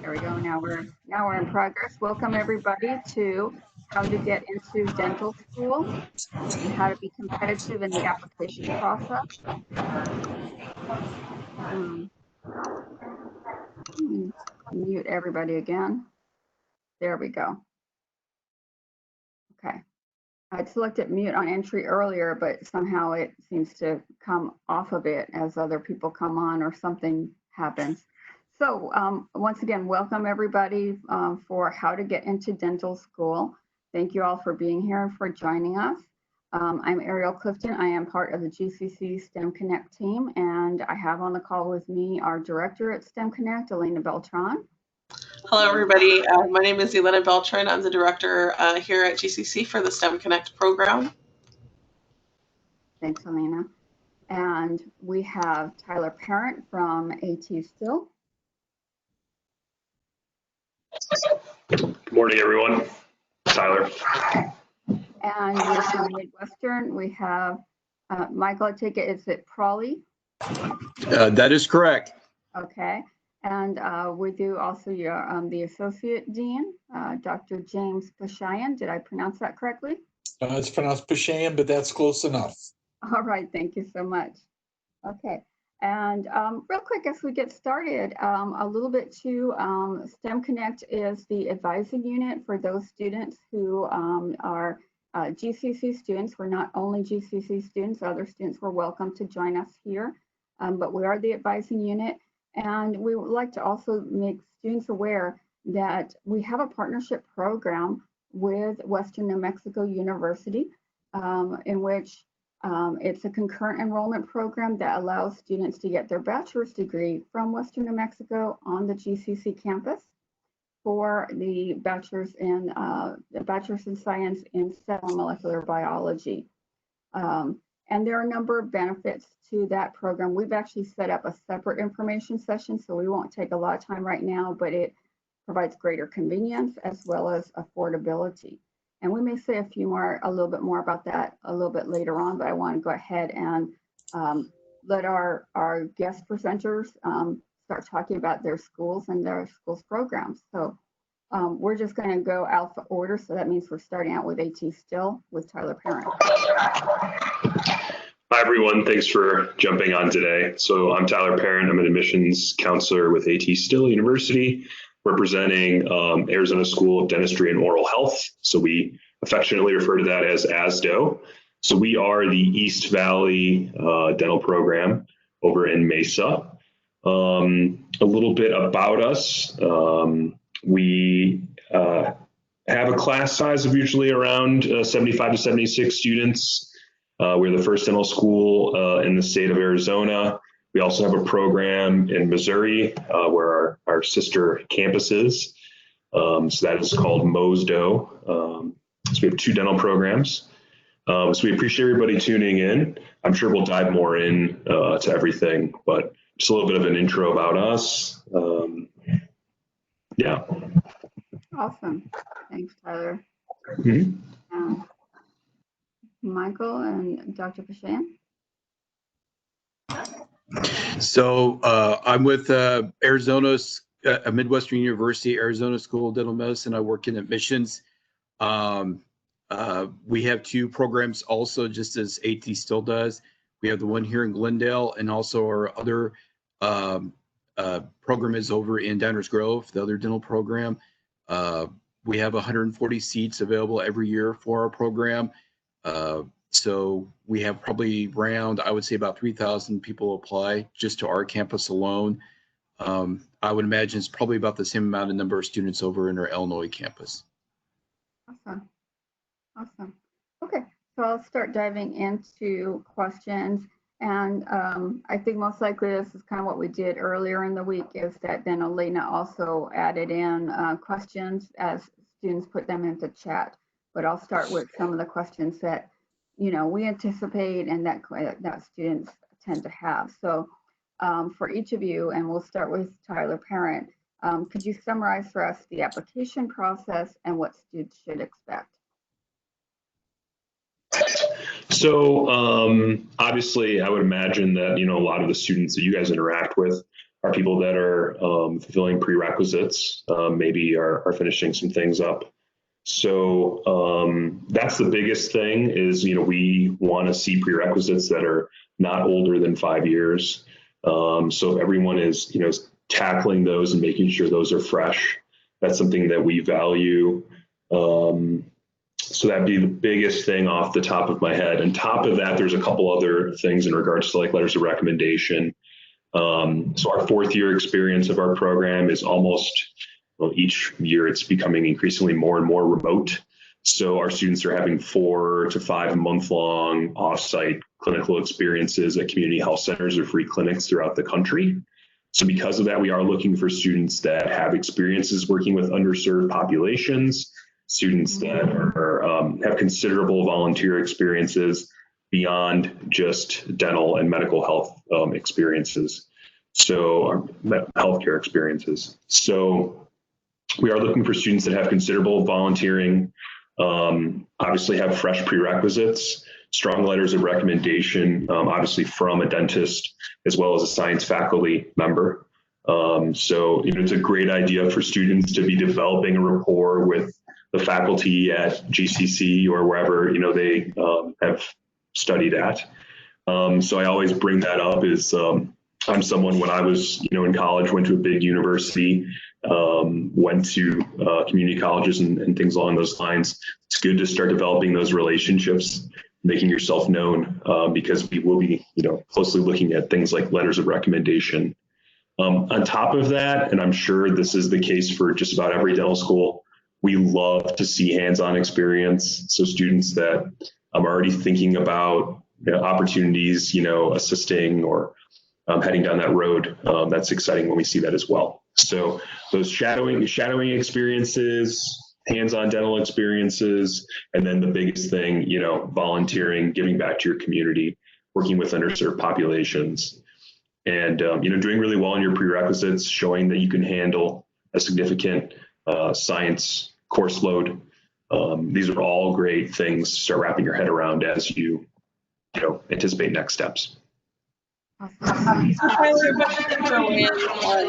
There we go. Now we're in progress. Welcome everybody to how to get into dental school and how to be competitive in the application process. Mute everybody again. There we go. Okay. I'd selected mute on entry earlier, but somehow it seems to come off of it as other people come on or something happens. So once again, welcome everybody for how to get into dental school. Thank you all for being here and for joining us. I'm Ariel Clifton. I am part of the GCC STEM Connect team, and I have on the call with me our director at STEM Connect, Elena Beltran. Hello, everybody. My name is Elena Beltran. I'm the director here at GCC for the STEM Connect program. Thanks, Elena. And we have Tyler Parent from AT Still. Good morning, everyone. Tyler. And with Midwestern, we have Michael, I take it, is it Prawley? That is correct. Okay. And we do also your the Associate Dean, Dr. James Pashayan. Did I pronounce that correctly? It's pronounced Pashayan, but that's close enough. All right, thank you so much. Okay. And real quick, as we get started, a little bit to STEM Connect is the advising unit for those students who are GCC students. We're not only GCC students, other students were welcome to join us here, but we are the advising unit. And we would like to also make students aware that we have a partnership program with Western New Mexico University, in which it's a concurrent enrollment program that allows students to get their bachelor's degree from Western New Mexico on the GCC campus for the bachelor's in science in cell and molecular biology. And there are a number of benefits to that program. We've actually set up a separate information session, so we won't take a lot of time right now, but it provides greater convenience as well as affordability. And we may say a little bit more about that a little bit later on, but I want to go ahead and let our guest presenters start talking about their schools and their schools programs. So we're just going to go alpha order. So that means we're starting out with AT Still with Tyler Parent. Hi, everyone. Thanks for jumping on today. So I'm Tyler Parent. I'm an admissions counselor with AT Still University, representing Arizona School of Dentistry and Oral Health. So we affectionately refer to that as ASDO. So we are the East Valley dental program over in Mesa. A little bit about us. We have a class size of usually around 75 to 76 students. We're the first dental school in the state of Arizona. We also have a program in Missouri where our sister campus is. So that is called MOSDO. So we have 2 dental programs. So we appreciate everybody tuning in. I'm sure we'll dive more in to everything, but just a little bit of an intro about us. Yeah. Awesome. Thanks, Tyler. Mm-hmm. Michael and Dr. Pashayan. So I'm with Arizona's Midwestern University, Arizona School of Dental Medicine. I work in admissions. We have 2 programs also, just as AT Still does. We have the one here in Glendale, and also our other program is over in Downers Grove, the other dental program. We have 140 seats available every year for our program. So we have probably around, I would say about 3,000 people apply just to our campus alone. I would imagine it's probably about the same amount of number of students over in our Illinois campus. Awesome. Awesome. Okay, so I'll start diving into questions. And I think most likely this is kind of what we did earlier in the week, is that then Elena also added in questions as students put them into chat. But I'll start with some of the questions that we anticipate and that students tend to have. So for each of you, and we'll start with Tyler Parent, could you summarize for us the application process and what students should expect? So obviously, I would imagine that a lot of the students that you guys interact with are people that are fulfilling prerequisites, maybe are finishing some things up. So that's the biggest thing is, we want to see prerequisites that are not older than 5 years. So everyone is, tackling those and making sure those are fresh. That's something that we value. So that'd be the biggest thing off the top of my head. On top of that, there's a couple other things in regards to like letters of recommendation. So our 4th year experience of our program is each year it's becoming increasingly more and more remote. So our students are having 4 to 5 month-long offsite clinical experiences at community health centers or free clinics throughout the country. So because of that, we are looking for students that have experiences working with underserved populations, students that have considerable volunteer experiences beyond just dental and medical health experiences. So healthcare experiences. So we are looking for students that have considerable volunteering, obviously have fresh prerequisites, strong letters of recommendation, obviously from a dentist as well as a science faculty member. So it's a great idea for students to be developing a rapport with the faculty at GCC or wherever they have studied at. So I always bring that up is I'm someone when I was in college, went to a big university, went to community colleges and things along those lines. It's good to start developing those relationships, making yourself known, because we will be closely looking at things like letters of recommendation. On top of that, and I'm sure this is the case for just about every dental school, we love to see hands-on experience. So students that I'm already thinking about opportunities, assisting or heading down that road. That's exciting when we see that as well. So those shadowing experiences, hands-on dental experiences, and then the biggest thing, volunteering, giving back to your community, working with underserved populations, and doing really well in your prerequisites, showing that you can handle a significant science course load. These are all great things to start wrapping your head around as you anticipate next steps. Awesome. So Tyler, if I could throw in, sorry,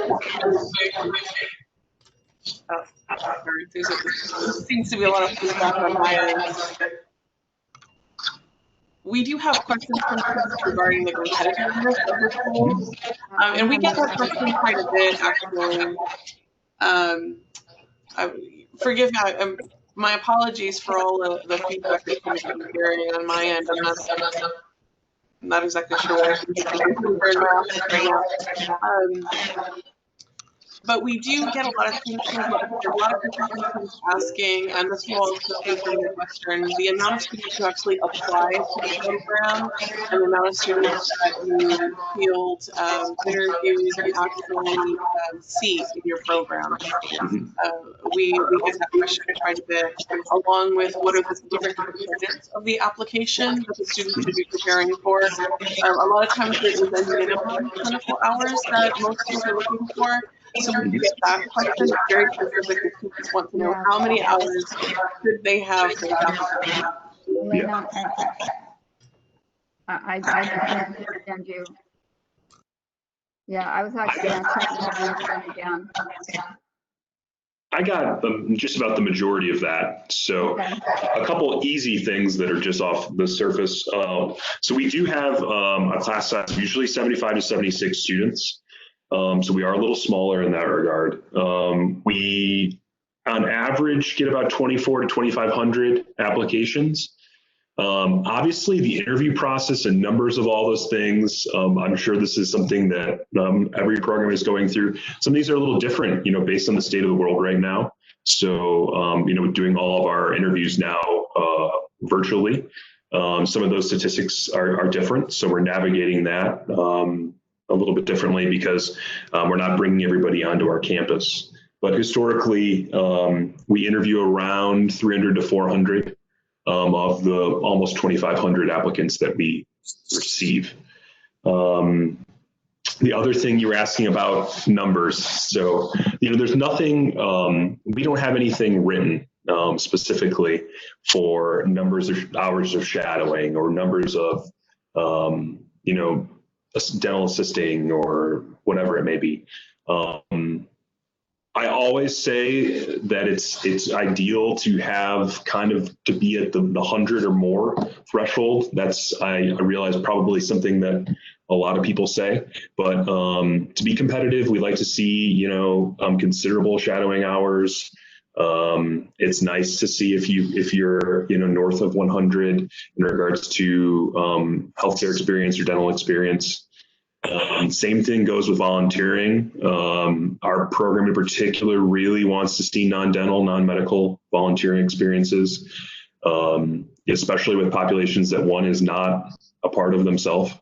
there seems to be a lot of feedback on my end. We do have questions from students regarding the competitiveness of the schools, and we get that question quite a bit, actually. Forgive me, my apologies for all the feedback that you may be hearing on my end. I'm not exactly sure what I can do right now. But we do get a lot of things from a lot of participants asking, and this will also be from Midwestern, the amount of students who actually apply to the program and the amount of students that you field interviews and actually see in your program. We get that question quite a bit, along with what are the different components of the application that the student should be preparing for. A lot of times there is a minimum clinical hours that most students are looking for. So when you get that question, very specific, the students want to know how many hours should they have for that. I don't understand you. Yeah, I was actually going to turn it down. I got just about the majority of that. So a couple easy things that are just off the surface. So we do have a class size of usually 75 to 76 students. So we are a little smaller in that regard. We, on average, get about 24 to 2,500 applications. Obviously, the interview process and numbers of all those things, I'm sure this is something that every program is going through. Some of these are a little different, based on the state of the world right now. So, doing all of our interviews now virtually, some of those statistics are different. So we're navigating that a little bit differently because we're not bringing everybody onto our campus. But historically, we interview around 300 to 400 of the almost 2,500 applicants that we receive. The other thing you were asking about numbers. So, there's nothing, we don't have anything written specifically for numbers of hours of shadowing or numbers of, dental assisting or whatever it may be. I always say that it's ideal to have kind of to be at the 100 or more threshold. That's I realize probably something that a lot of people say, but to be competitive, we like to see considerable shadowing hours. It's nice to see if you're north of 100 in regards to healthcare experience or dental experience. Same thing goes with volunteering. Our program in particular really wants to see non-dental, non-medical volunteering experiences, especially with populations that one is not a part of themselves.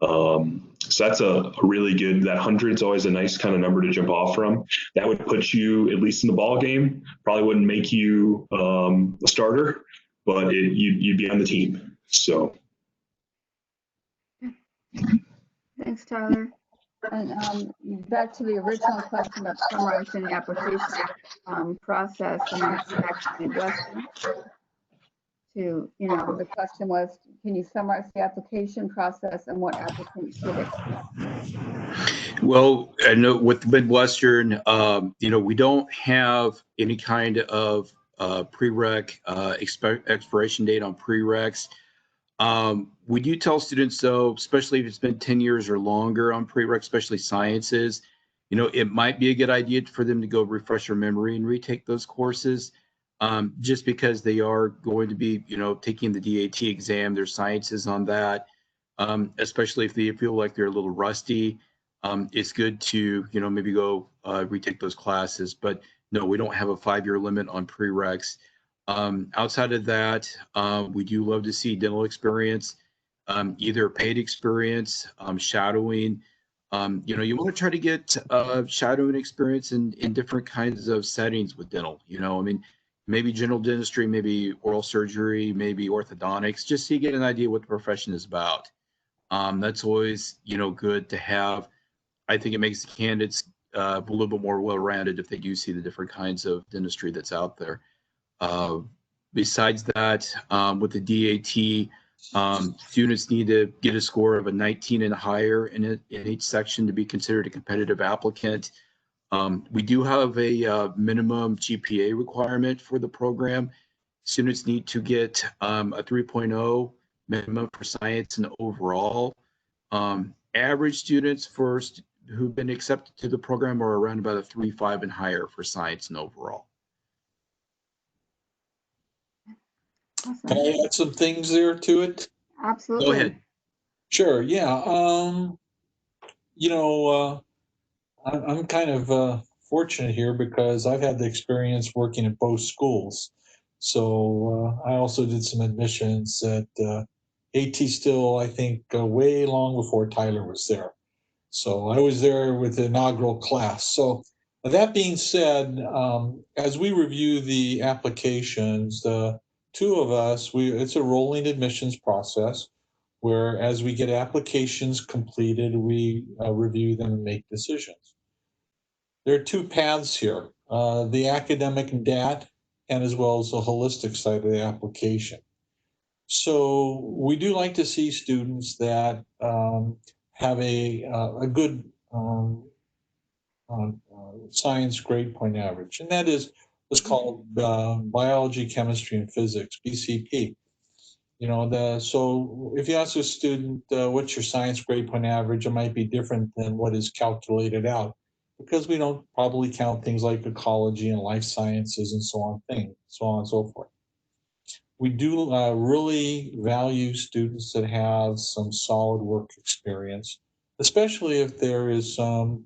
So that's a really good, that 100 is always a nice kind of number to jump off from. That would put you at least in the ball game. Probably wouldn't make you a starter, but you'd be on the team. So. Thanks, Tyler. And back to the original question about summarizing the application process, and that's actually Western. The question was, can you summarize the application process and what applicants should expect? Well, I know with Midwestern, we don't have any kind of prereq expiration date on prereqs. We do tell students, though, especially if it's been 10 years or longer on prereq, especially sciences, it might be a good idea for them to go refresh their memory and retake those courses, just because they are going to be, taking the DAT exam, their sciences on that, especially if they feel like they're a little rusty. It's good to, maybe go retake those classes. But no, we don't have a 5-year limit on prereqs. Outside of that, we do love to see dental experience, either paid experience, shadowing. You want to try to get shadowing experience in different kinds of settings with dental. Maybe general dentistry, maybe oral surgery, maybe orthodontics, just so you get an idea what the profession is about. That's always, good to have. I think it makes the candidates a little bit more well-rounded if they do see the different kinds of dentistry that's out there. Besides that, with the DAT, students need to get a score of a 19 and higher in each section to be considered a competitive applicant. We do have a minimum GPA requirement for the program. Students need to get a 3.0 minimum for science and overall. Average students who've been accepted to the program are around about a 3.5 and higher for science and overall. Awesome. Can I add some things there to it? Absolutely. Go ahead. Sure. Yeah. I'm kind of fortunate here because I've had the experience working at both schools. So I also did some admissions at AT Still, I think, way long before Tyler was there. So I was there with the inaugural class. So that being said, as we review the applications, the two of us, it's a rolling admissions process where as we get applications completed, we review them and make decisions. There are two paths here, the academic and DAT, and as well as the holistic side of the application. So we do like to see students that have a good science grade point average, and that is what's called biology, chemistry, and physics, BCP. So if you ask a student, what's your science grade point average, it might be different than what is calculated out because we don't probably count things like ecology and life sciences and so on and so forth. We do really value students that have some solid work experience, especially if there is some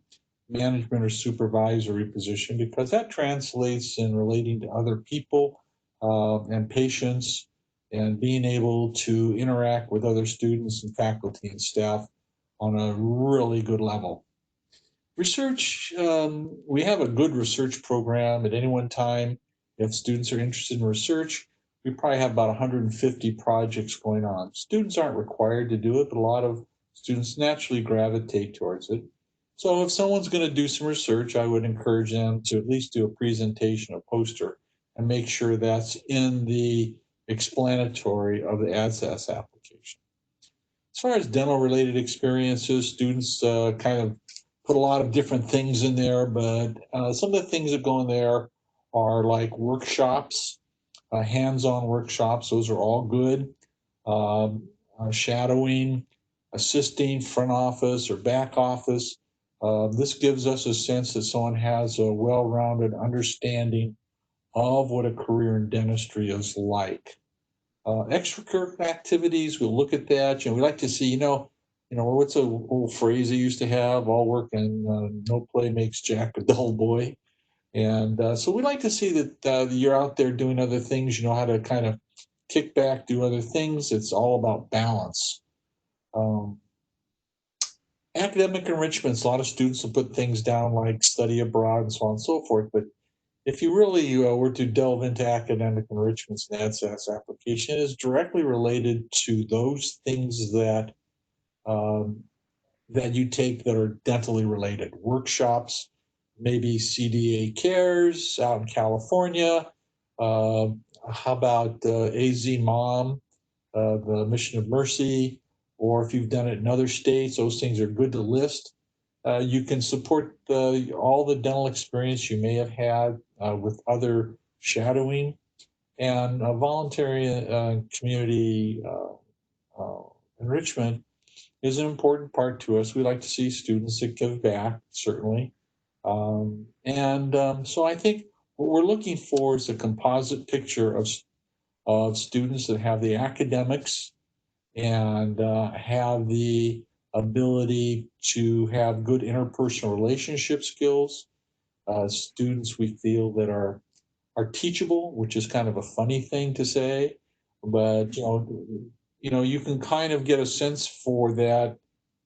management or supervisory position, because that translates in relating to other people and patients and being able to interact with other students and faculty and staff on a really good level. Research, we have a good research program at any one time. If students are interested in research, we probably have about 150 projects going on. Students aren't required to do it, but a lot of students naturally gravitate towards it. So if someone's going to do some research, I would encourage them to at least do a presentation, a poster, and make sure that's in the explanatory of the ADSAS application. As far as dental related experiences, students kind of put a lot of different things in there, but some of the things that go in there are like workshops, hands-on workshops. Those are all good. Shadowing, assisting front office or back office. This gives us a sense that someone has a well-rounded understanding of what a career in dentistry is like. Extracurricular activities, we'll look at that. We like to see, what's an old phrase they used to have? All work and no play makes Jack a dull boy. And so we like to see that you're out there doing other things. You know how to kind of kick back, do other things. It's all about balance. Academic enrichments, a lot of students will put things down like study abroad and so on and so forth. But if you really were to delve into academic enrichments and ADSAS application, it is directly related to those things that that you take that are dentally related. Workshops, maybe CDA Cares out in California. How about AZ Mom, the Mission of Mercy, or if you've done it in other states, those things are good to list. You can support all the dental experience you may have had with other shadowing, and voluntary community enrichment is an important part to us. We like to see students that give back, certainly. So I think what we're looking for is a composite picture of students that have the academics and have the ability to have good interpersonal relationship skills. Students we feel that are teachable, which is kind of a funny thing to say, but you can kind of get a sense for that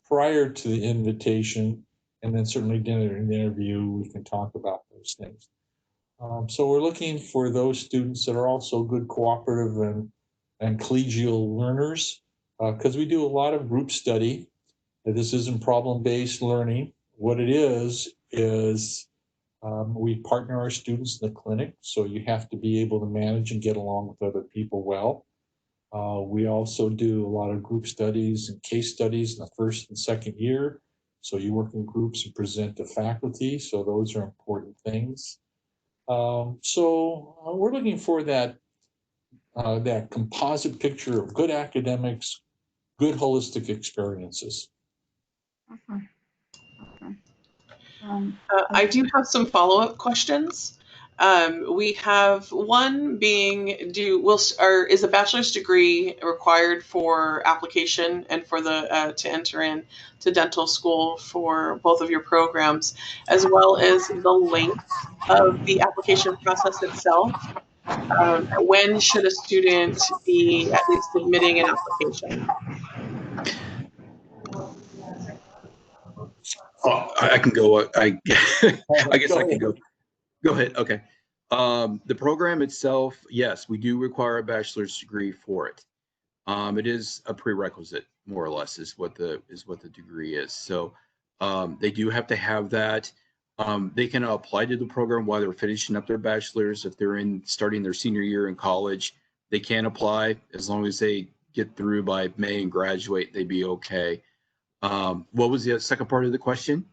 prior to the invitation, and then certainly during an interview we can talk about those things. So we're looking for those students that are also good cooperative and collegial learners, because we do a lot of group study. This isn't problem-based learning. What it is we partner our students in the clinic, so you have to be able to manage and get along with other people well. We also do a lot of group studies and case studies in the first and second year. So you work in groups and present to faculty. So those are important things. We're looking for that composite picture of good academics, good holistic experiences. Awesome. I do have some follow-up questions. We have one being, is a bachelor's degree required for application and for the to enter in to dental school for both of your programs, as well as the length of the application process itself? When should a student be at least submitting an application? I can go. I guess I can go. Go ahead. Okay. The program itself, yes, we do require a bachelor's degree for it. It is a prerequisite, more or less, is what the degree is. So they do have to have that. They can apply to the program while they're finishing up their bachelor's. If they're starting their senior year in college, they can apply as long as they get through by May and graduate. They'd be okay. What was the second part of the question?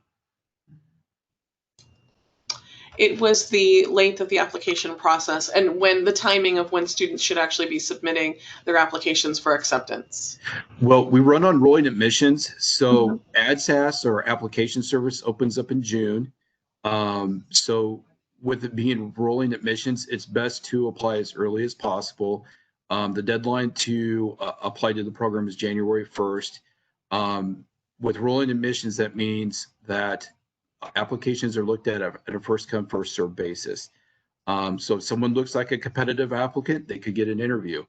It was the length of the application process and when the timing of when students should actually be submitting their applications for acceptance. Well, we run on rolling admissions. So ADSAS, or application service, opens up in June. So with it being rolling admissions, it's best to apply as early as possible. The deadline to apply to the program is January 1st. With rolling admissions, that means that applications are looked at a first come, first served basis. So if someone looks like a competitive applicant, they could get an interview.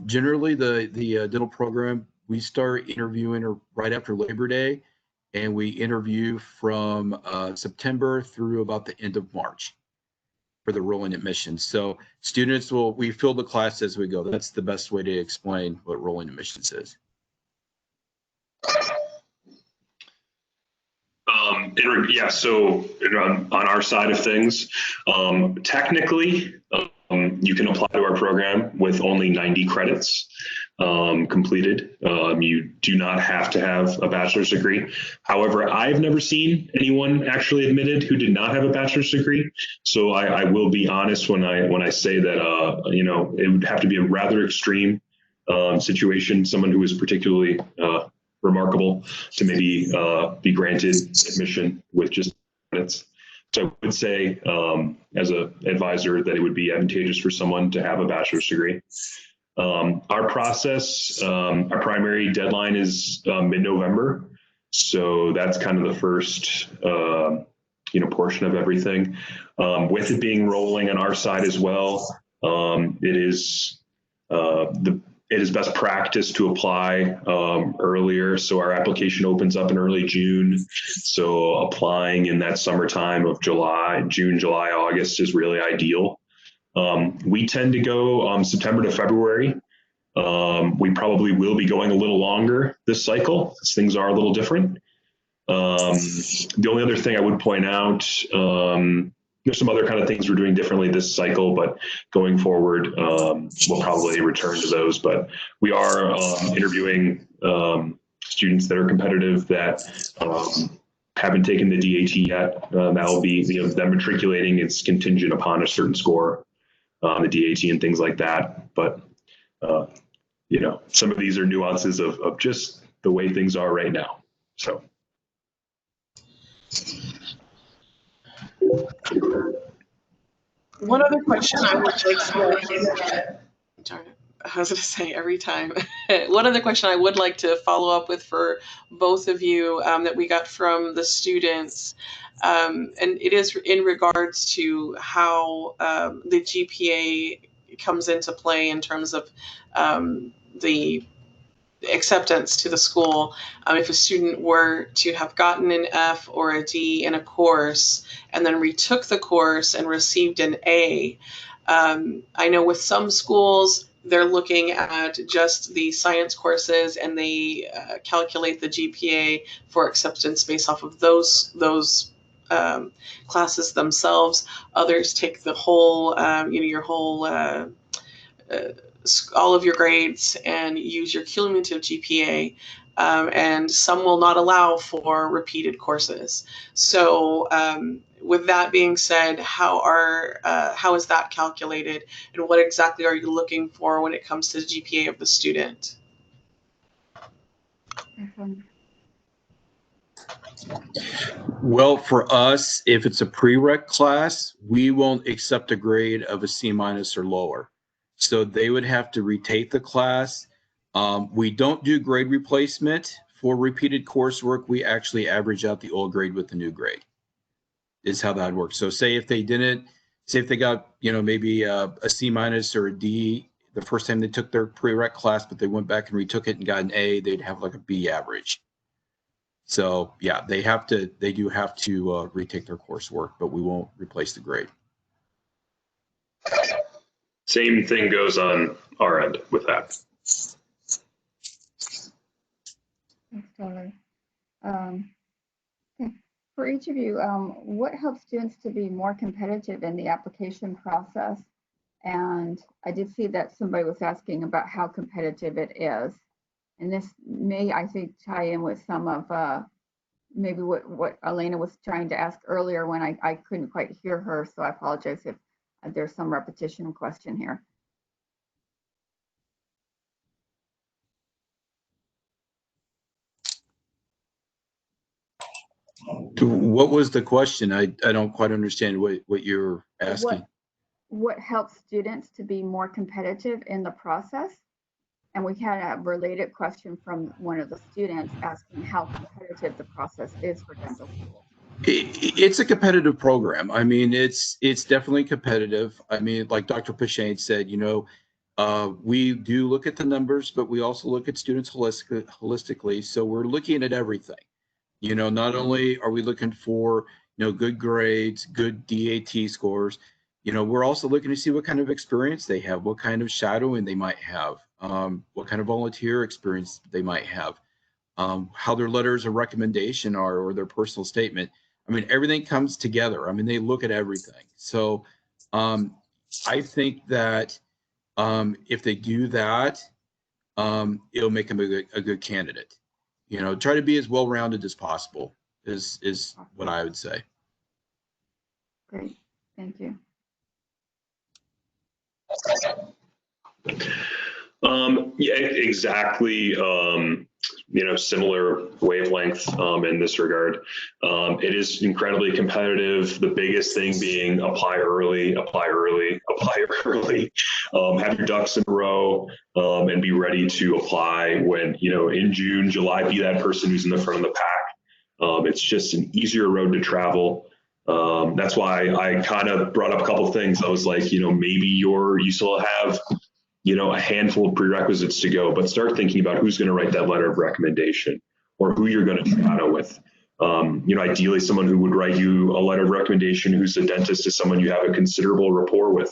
Generally, the dental program, we start interviewing right after Labor Day, and we interview from September through about the end of March for the rolling admissions. So students we fill the class as we go. That's the best way to explain what rolling admissions is. So on our side of things, technically, you can apply to our program with only 90 credits. completed. You do not have to have a bachelor's degree. However, I've never seen anyone actually admitted who did not have a bachelor's degree. So I will be honest when I say that you know, it would have to be a rather extreme situation, someone who is particularly remarkable to maybe be granted admission with just credits. So I would say, as an advisor, that it would be advantageous for someone to have a bachelor's degree. Our process, our primary deadline is mid-November. So that's kind of the first, you know, portion of everything. With it being rolling on our side as well, it is best practice to apply earlier. So our application opens up in early June. So applying in that summertime of June, July, August is really ideal. We tend to go September to February. We probably will be going a little longer this cycle, as things are a little different. The only other thing I would point out, there's some other kind of things we're doing differently this cycle, but going forward, we'll probably return to those. But we are interviewing students that are competitive that haven't taken the DAT yet. That will be, you know, them matriculating. It's contingent upon a certain score on the DAT and things like that. But you know, some of these are nuances of just the way things are right now. So. One other question I would like to, darn it, I was going to say every time. One other question I would like to follow up with for both of you that we got from the students, and it is in regards to how the GPA comes into play in terms of the acceptance to the school. If a student were to have gotten an F or a D in a course and then retook the course and received an A, I know with some schools they're looking at just the science courses and they calculate the GPA for acceptance based off of those classes themselves. Others take the whole, you know, your whole all of your grades and use your cumulative GPA, and some will not allow for repeated courses. So with that being said, how is that calculated, and what exactly are you looking for when it comes to the GPA of the student? Well, for us, if it's a prereq class, we won't accept a grade of a C- or lower. So they would have to retake the class. We don't do grade replacement for repeated coursework. We actually average out the old grade with the new grade, is how that works. So say if they got, you know, maybe a C- or a D the first time they took their prereq class, but they went back and retook it and got an A, they'd have like a B average. So yeah, they do have to retake their coursework, but we won't replace the grade. Same thing goes on our end with that. Totally. For each of you, what helps students to be more competitive in the application process? And I did see that somebody was asking about how competitive it is. And this may, I think, tie in with some of maybe what Elena was trying to ask earlier when I couldn't quite hear her. So I apologize if there's some repetition question here. What was the question? I don't quite understand what you're asking. What helps students to be more competitive in the process? And we had a related question from one of the students asking how competitive the process is for dental school. It's a competitive program. I mean, it's definitely competitive. I mean, like Dr. Pashane said, you know, we do look at the numbers, but we also look at students holistically. So we're looking at everything. You know, not only are we looking for, you know, good grades, good DAT scores, you know, we're also looking to see what kind of experience they have, what kind of shadowing they might have, what kind of volunteer experience they might have, how their letters of recommendation are, or their personal statement. I mean, everything comes together. I mean, they look at everything. So I think that if they do that, it'll make them a good candidate. You know, try to be as well-rounded as possible is what I would say. Great, thank you. Yeah, exactly. You know, similar wavelength in this regard. It is incredibly competitive. The biggest thing being apply early, apply early, apply early. Have your ducks in a row and be ready to apply when, you know, in June, July, be that person who's in the front of the pack. It's just an easier road to travel. That's why I kind of brought up a couple of things. I was like, you know, maybe you still have, you know, a handful of prerequisites to go, but start thinking about who's going to write that letter of recommendation or who you're going to shadow with. You know, ideally someone who would write you a letter of recommendation who's a dentist is someone you have a considerable rapport with.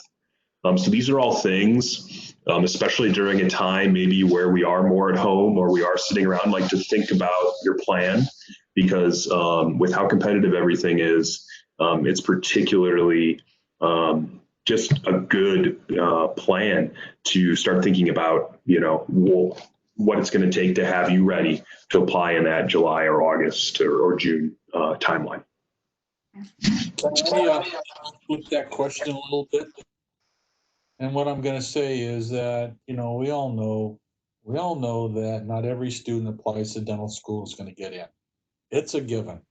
So these are all things, especially during a time maybe where we are more at home or we are sitting around, like to think about your plan, because with how competitive everything is, it's particularly just a good plan to start thinking about, you know, what it's going to take to have you ready to apply in that July or August or June timeline. Can I flip that question a little bit? And what I'm going to say is that, you know, we all know that not every student applies to dental school is going to get in. It's a given.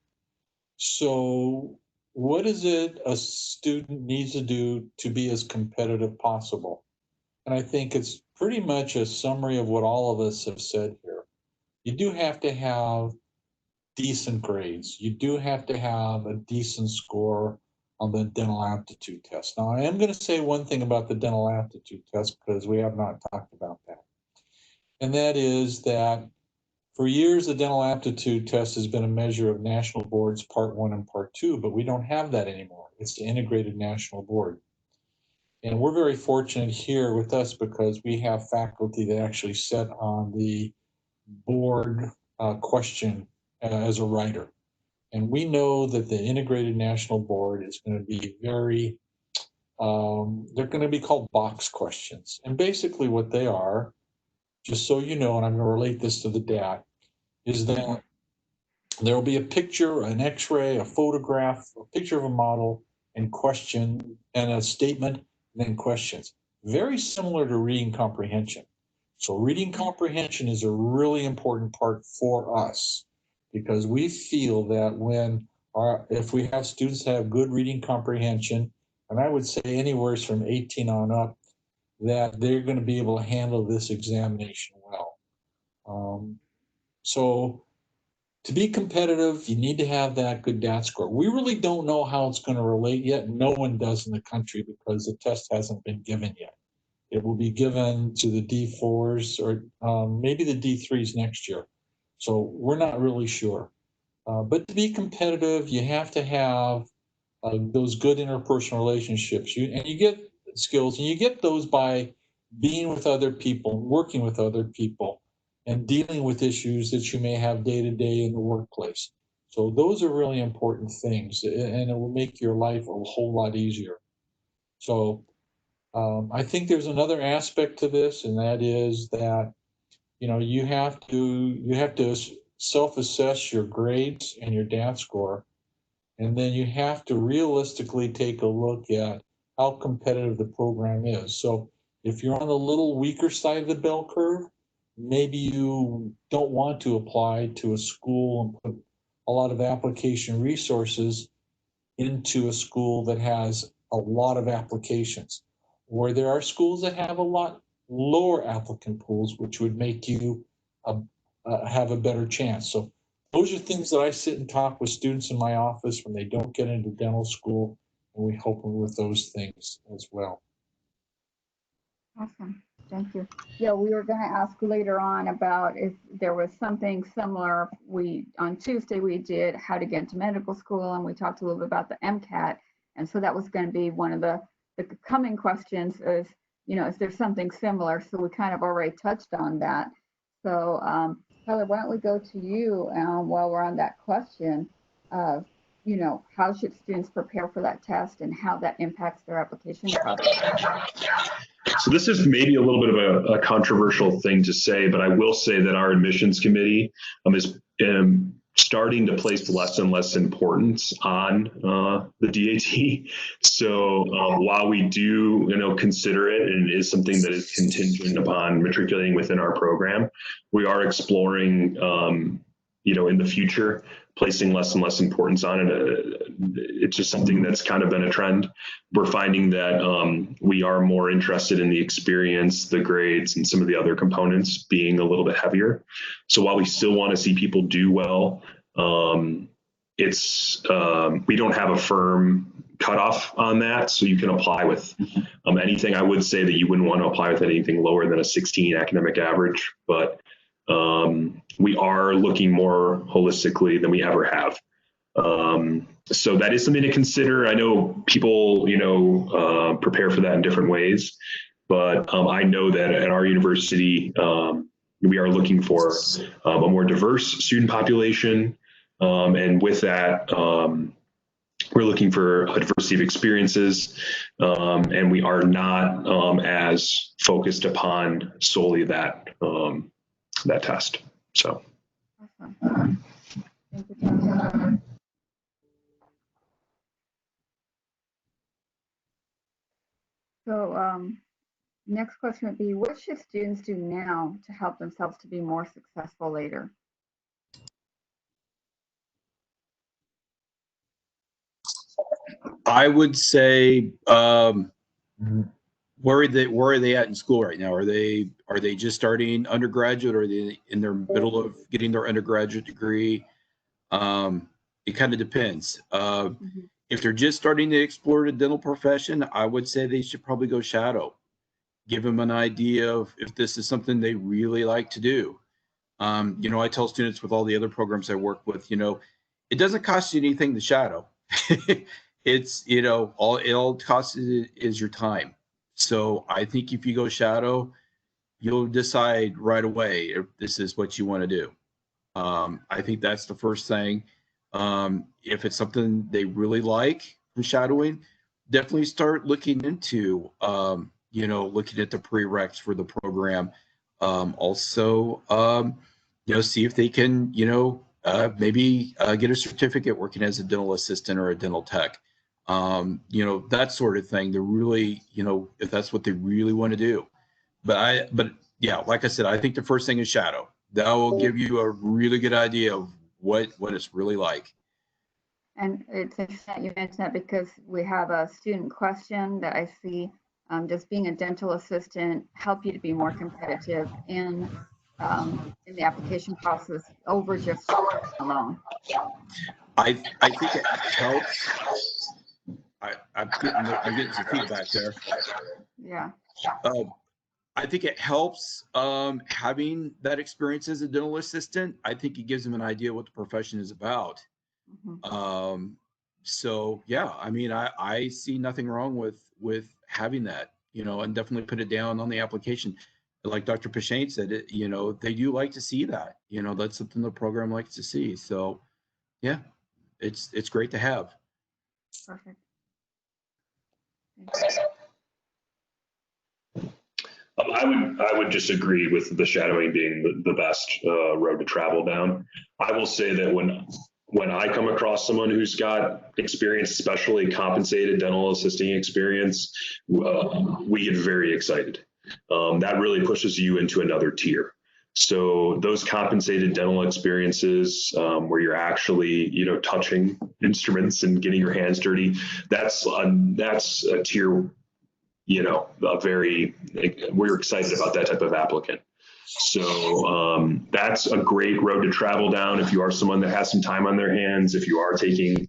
So what is it a student needs to do to be as competitive possible? And I think it's pretty much a summary of what all of us have said here. You do have to have decent grades. You do have to have a decent score on the dental aptitude test. Now, I am going to say one thing about the dental aptitude test because we have not talked about that. And that is that for years, the dental aptitude test has been a measure of national boards, part 1 and part 2, but we don't have that anymore. It's the integrated national board. And we're very fortunate here with us because we have faculty that actually sit on the board question as a writer. And we know that the integrated national board is going to be very, they're going to be called box questions. And basically what they are, just so you know, and I'm going to relate this to the DAT, is that there will be a picture, an x-ray, a photograph, a picture of a model, and question, and a statement, and then questions. Very similar to reading comprehension. So reading comprehension is a really important part for us because we feel that if we have students that have good reading comprehension, and I would say anywhere from 18 on up, that they're going to be able to handle this examination well. So to be competitive, you need to have that good DAT score. We really don't know how it's going to relate yet. No one does in the country because the test hasn't been given yet. It will be given to the D4s or maybe the D3s next year. So we're not really sure. But to be competitive, you have to have those good interpersonal relationships. And you get skills, and you get those by being with other people, working with other people, and dealing with issues that you may have day to day in the workplace. So those are really important things, and it will make your life a whole lot easier. So I think there's another aspect to this, and that is that, you know, you have to self-assess your grades and your DAT score, and then you have to realistically take a look at how competitive the program is. So if you're on the little weaker side of the bell curve, maybe you don't want to apply to a school and put a lot of application resources into a school that has a lot of applications, where there are schools that have a lot lower applicant pools, which would make you have a better chance. So those are things that I sit and talk with students in my office when they don't get into dental school, and we help them with those things as well. Awesome, thank you. Yeah, we were going to ask later on about if there was something similar. On Tuesday we did how to get into medical school, and we talked a little bit about the MCAT, and so that was going to be one of the coming questions is, you know, is there something similar? So we kind of already touched on that. So Tyler, why don't we go to you while we're on that question of, you know, how should students prepare for that test and how that impacts their application process? So this is maybe a little bit of a controversial thing to say, but I will say that our admissions committee is starting to place less and less importance on the DAT. So while we do, consider it, and it is something that is contingent upon matriculating within our program, we are exploring, in the future, placing less and less importance on it. It's just something that's kind of been a trend. We're finding that we are more interested in the experience, the grades, and some of the other components being a little bit heavier. So while we still want to see people do well, we don't have a firm cutoff on that. So you can apply with anything. I would say that you wouldn't want to apply with anything lower than a 16 academic average, but we are looking more holistically than we ever have. So that is something to consider. I know people, prepare for that in different ways, but I know that at our university, we are looking for a more diverse student population. And with that, we're looking for a diversity of experiences, and we are not as focused upon solely that test. So. Awesome. Thank you, Tom. So next question would be, what should students do now to help themselves to be more successful later? I would say, where are they at in school right now? Are they just starting undergraduate, or are they in their middle of getting their undergraduate degree? It kind of depends. If they're just starting to explore the dental profession, I would say they should probably go shadow. Give them an idea of if this is something they really like to do. I tell students with all the other programs I work with, it doesn't cost you anything to shadow. It's, all it costs is your time. So I think if you go shadow, you'll decide right away if this is what you want to do. I think that's the first thing. If it's something they really like from shadowing, definitely start looking into, looking at the prereqs for the program. Also, see if they can, maybe get a certificate working as a dental assistant or a dental tech. That sort of thing. They're really, if that's what they really want to do. But yeah, like I said, I think the first thing is shadow. That will give you a really good idea of what it's really like. And it's interesting that you mentioned that, because we have a student question that I see, does being a dental assistant help you to be more competitive in the application process over just alone? I think it helps. I'm getting some feedback there. Yeah. I think it helps having that experience as a dental assistant. I think it gives them an idea what the profession is about. So yeah, I mean, I see nothing wrong with having that, and definitely put it down on the application. Like Dr. Pashane said, they do like to see that, that's something the program likes to see. So yeah, it's great to have. Perfect. I would just agree with the shadowing being the best road to travel down. I will say that when I come across someone who's got experience, especially compensated dental assisting experience, we get very excited. That really pushes you into another tier. So those compensated dental experiences where you're actually, touching instruments and getting your hands dirty, that's a tier, we're excited about that type of applicant. So that's a great road to travel down if you are someone that has some time on their hands, if you are taking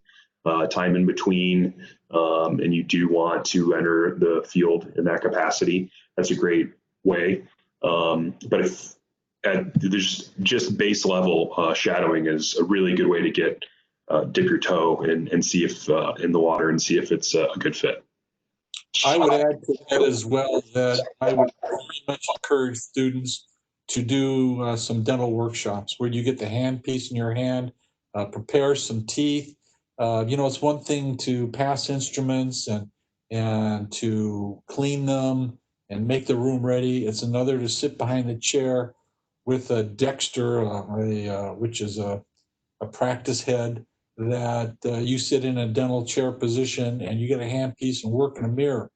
time in between and you do want to enter the field in that capacity. That's a great way. But if there's just base level shadowing is a really good way to get dip your toe and see if in the water and see if it's a good fit. I would add to that as well that I would very much encourage students to do some dental workshops where you get the handpiece in your hand, prepare some teeth. It's one thing to pass instruments and to clean them and make the room ready. It's another to sit behind the chair with a Dexter, which is a practice head, that you sit in a dental chair position and you get a handpiece and work in a mirror.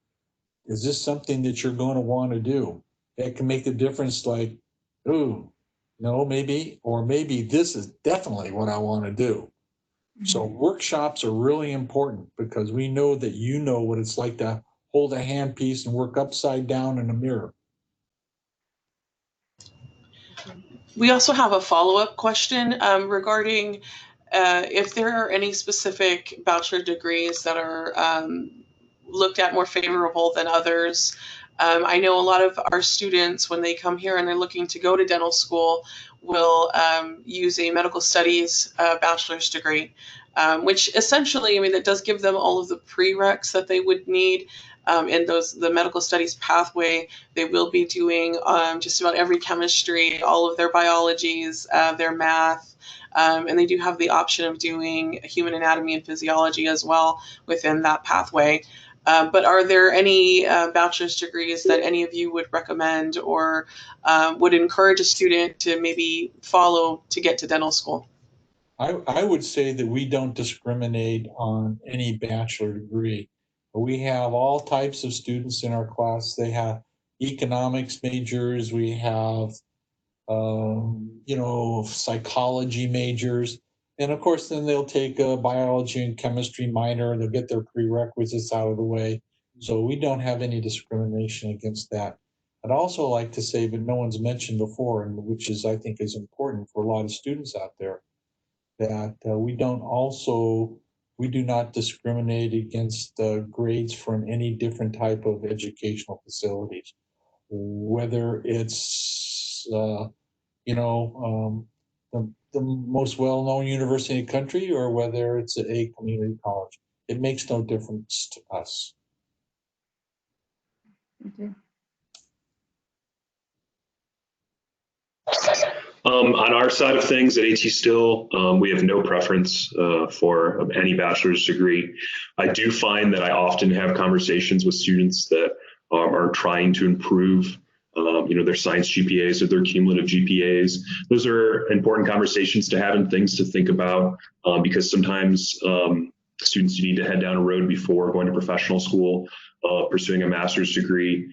Is this something that you're going to want to do? It can make the difference, like, ooh, no, maybe, or maybe this is definitely what I want to do. So workshops are really important because we know that you know what it's like to hold a handpiece and work upside down in a mirror. We also have a follow-up question regarding if there are any specific bachelor degrees that are looked at more favorable than others. I know a lot of our students, when they come here and they're looking to go to dental school, will use a medical studies bachelor's degree, which essentially, I mean, that does give them all of the prereqs that they would need in the medical studies pathway. They will be doing just about every chemistry, all of their biologies, their math, and they do have the option of doing human anatomy and physiology as well within that pathway. But are there any bachelor's degrees that any of you would recommend or would encourage a student to maybe follow to get to dental school? I would say that we don't discriminate on any bachelor degree. We have all types of students in our class. They have economics majors. We have, psychology majors. And of course, then they'll take a biology and chemistry minor and they'll get their prerequisites out of the way. So we don't have any discrimination against that. I'd also like to say, but no one's mentioned before, and which is, I think, is important for a lot of students out there, that we do not discriminate against grades from any different type of educational facilities, whether it's the most well-known university in the country or whether it's a community college. It makes no difference to us. On our side of things at AT Still, we have no preference for any bachelor's degree. I do find that I often have conversations with students that are trying to improve their science GPAs or their cumulative GPAs. Those are important conversations to have and things to think about because sometimes students need to head down a road before going to professional school, pursuing a master's degree.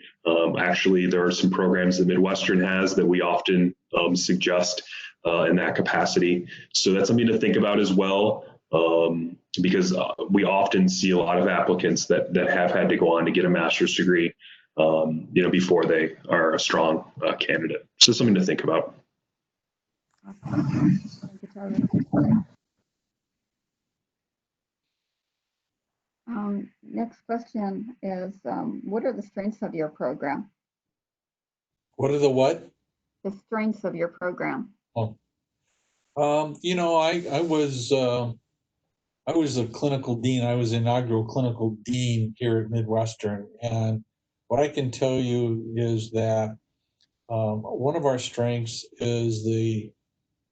Actually, there are some programs that Midwestern has that we often suggest in that capacity. So that's something to think about as well, because we often see a lot of applicants that have had to go on to get a master's degree, before they are a strong candidate. So something to think about. Next question is, what are the strengths of your program? What are the what? The strengths of your program. Oh, I was a clinical dean. I was inaugural clinical dean here at Midwestern, and what I can tell you is that one of our strengths is the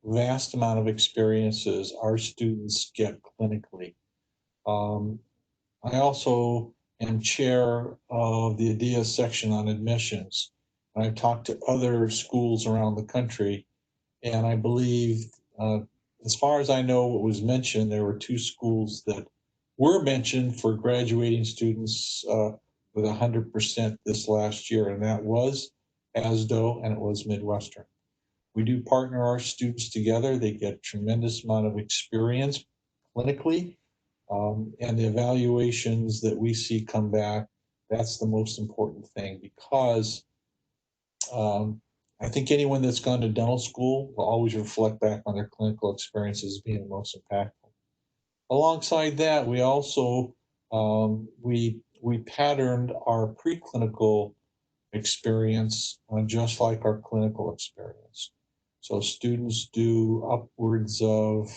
vast amount of experiences our students get clinically. I also am chair of the ADEA section on admissions. I've talked to other schools around the country, and I believe, as far as I know, what was mentioned, there were 2 schools that were mentioned for graduating students with 100% this last year, and that was ASDO and it was Midwestern. We do partner our students together. They get a tremendous amount of experience clinically, and the evaluations that we see come back, that's the most important thing, because I think anyone that's gone to dental school will always reflect back on their clinical experiences as being the most impactful. Alongside that, we also we patterned our preclinical experience just like our clinical experience. So students do upwards of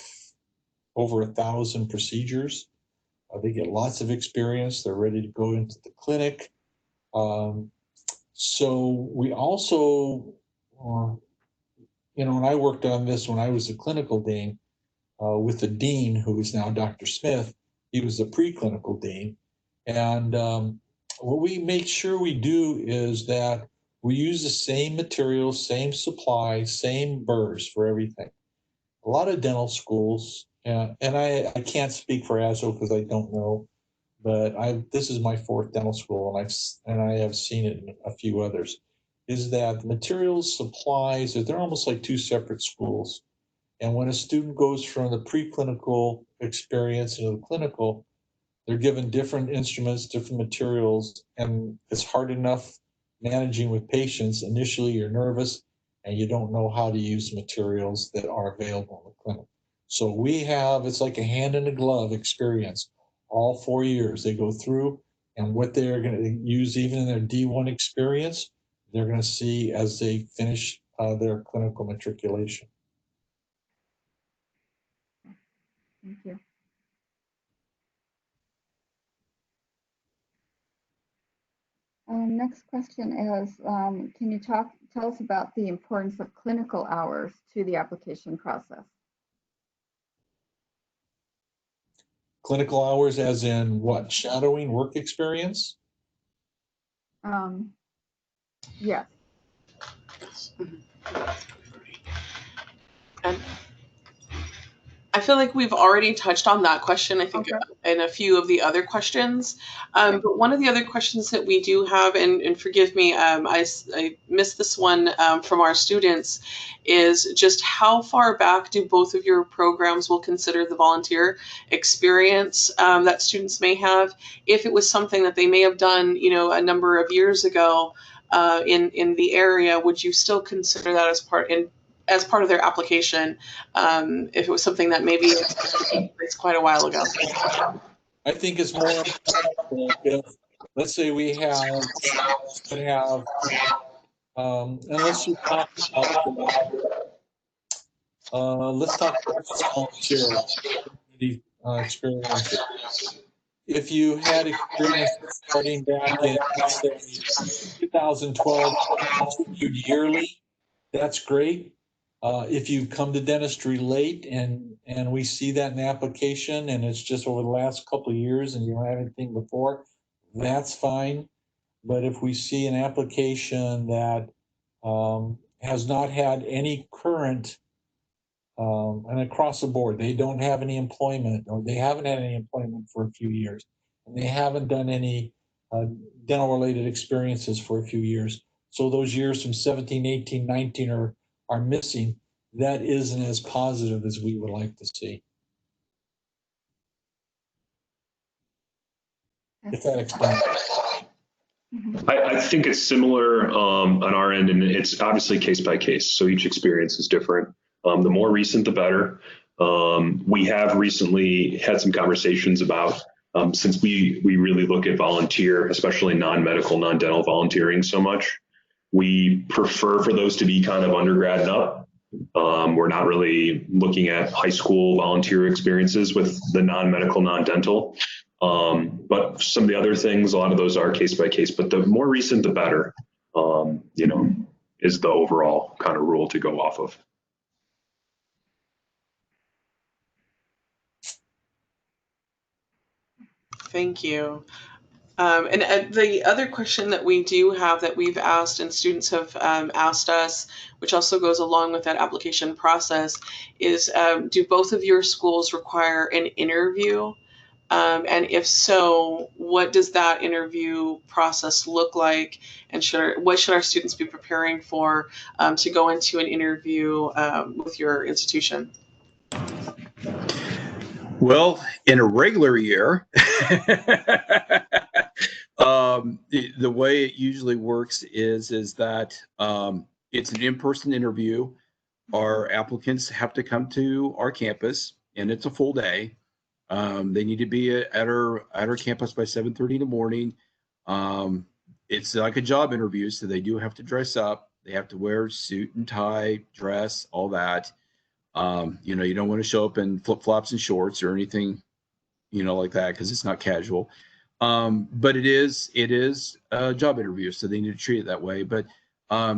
over 1,000 procedures. They get lots of experience. They're ready to go into the clinic. So we also, and I worked on this when I was a clinical dean with the dean, who is now Dr. Smith. He was the preclinical dean. And what we make sure we do is that we use the same materials, same supplies, same burrs for everything. A lot of dental schools, and I can't speak for ASO because I don't know, but this is my 4th dental school, and I have seen it in a few others, is that the materials, supplies, they're almost like 2 separate schools. And when a student goes from the preclinical experience into the clinical, they're given different instruments, different materials, and it's hard enough managing with patients. Initially, you're nervous and you don't know how to use materials that are available in the clinic. So it's like a hand in a glove experience. All 4 years they go through, and what they're going to use even in their D1 experience, they're going to see as they finish their clinical matriculation. Thank you. Next question is, can you tell us about the importance of clinical hours to the application process? Clinical hours as in what? Shadowing, work experience? Yes. And I feel like we've already touched on that question, I think, in a few of the other questions. But one of the other questions that we do have, and forgive me, I missed this one from our students, is just how far back do both of your programs will consider the volunteer experience that students may have? If it was something that they may have done, a number of years ago in the area, would you still consider that as part of their application, if it was something that maybe it's quite a while ago? I think it's more important if, let's say we have, and let's just talk about, let's talk about volunteer experience. If you had experience starting back in, let's say, 2012, continued yearly, that's great. If you come to dentistry late and we see that in the application and it's just over the last couple of years and you don't have anything before, that's fine. But if we see an application that has not had any current, and across the board, they don't have any employment, or they haven't had any employment for a few years, and they haven't done any dental related experiences for a few years. So those years from 17, 18, 19 are missing. That isn't as positive as we would like to see. If that explains. I think it's similar on our end, and it's obviously case by case. So each experience is different. The more recent, the better. We have recently had some conversations about, since we really look at volunteer, especially non-medical, non-dental volunteering so much, we prefer for those to be kind of undergrad and up. We're not really looking at high school volunteer experiences with the non-medical, non-dental. But some of the other things, a lot of those are case by case, but the more recent, the better, is the overall kind of rule to go off of. Thank you. And the other question that we do have that we've asked and students have asked us, which also goes along with that application process, is do both of your schools require an interview? And if so, what does that interview process look like? And what should our students be preparing for to go into an interview with your institution? Well, in a regular year, the way it usually works is that it's an in-person interview. Our applicants have to come to our campus, and it's a full day. They need to be at our campus by 7:30 in the morning. It's like a job interview, so they do have to dress up. They have to wear suit and tie, dress, all that. You don't want to show up in flip-flops and shorts or anything, like that, because it's not casual. But it is a job interview, so they need to treat it that way. But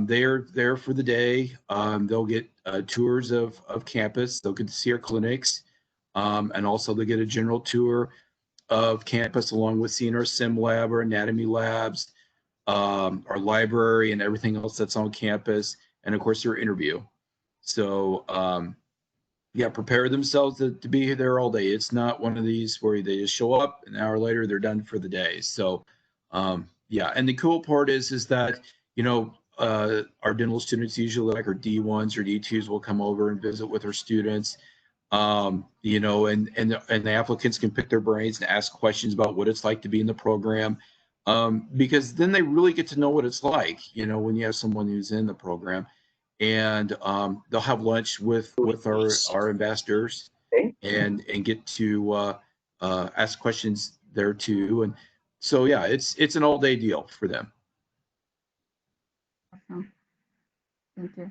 they're there for the day. They'll get tours of campus. They'll get to see our clinics, and also they get a general tour of campus, along with seeing our sim lab, our anatomy labs, our library, and everything else that's on campus, and of course your interview. So yeah, prepare themselves to be there all day. It's not one of these where they just show up, an hour later they're done for the day. So yeah, and the cool part is that, you know, our dental students, usually like our D1s or D2s, will come over and visit with our students. You know, and the applicants can pick their brains and ask questions about what it's like to be in the program, because then they really get to know what it's like, you know, when you have someone who's in the program. And they'll have lunch with our ambassadors and get to ask questions there too. And so yeah, it's an all day deal for them. Awesome. Thank you.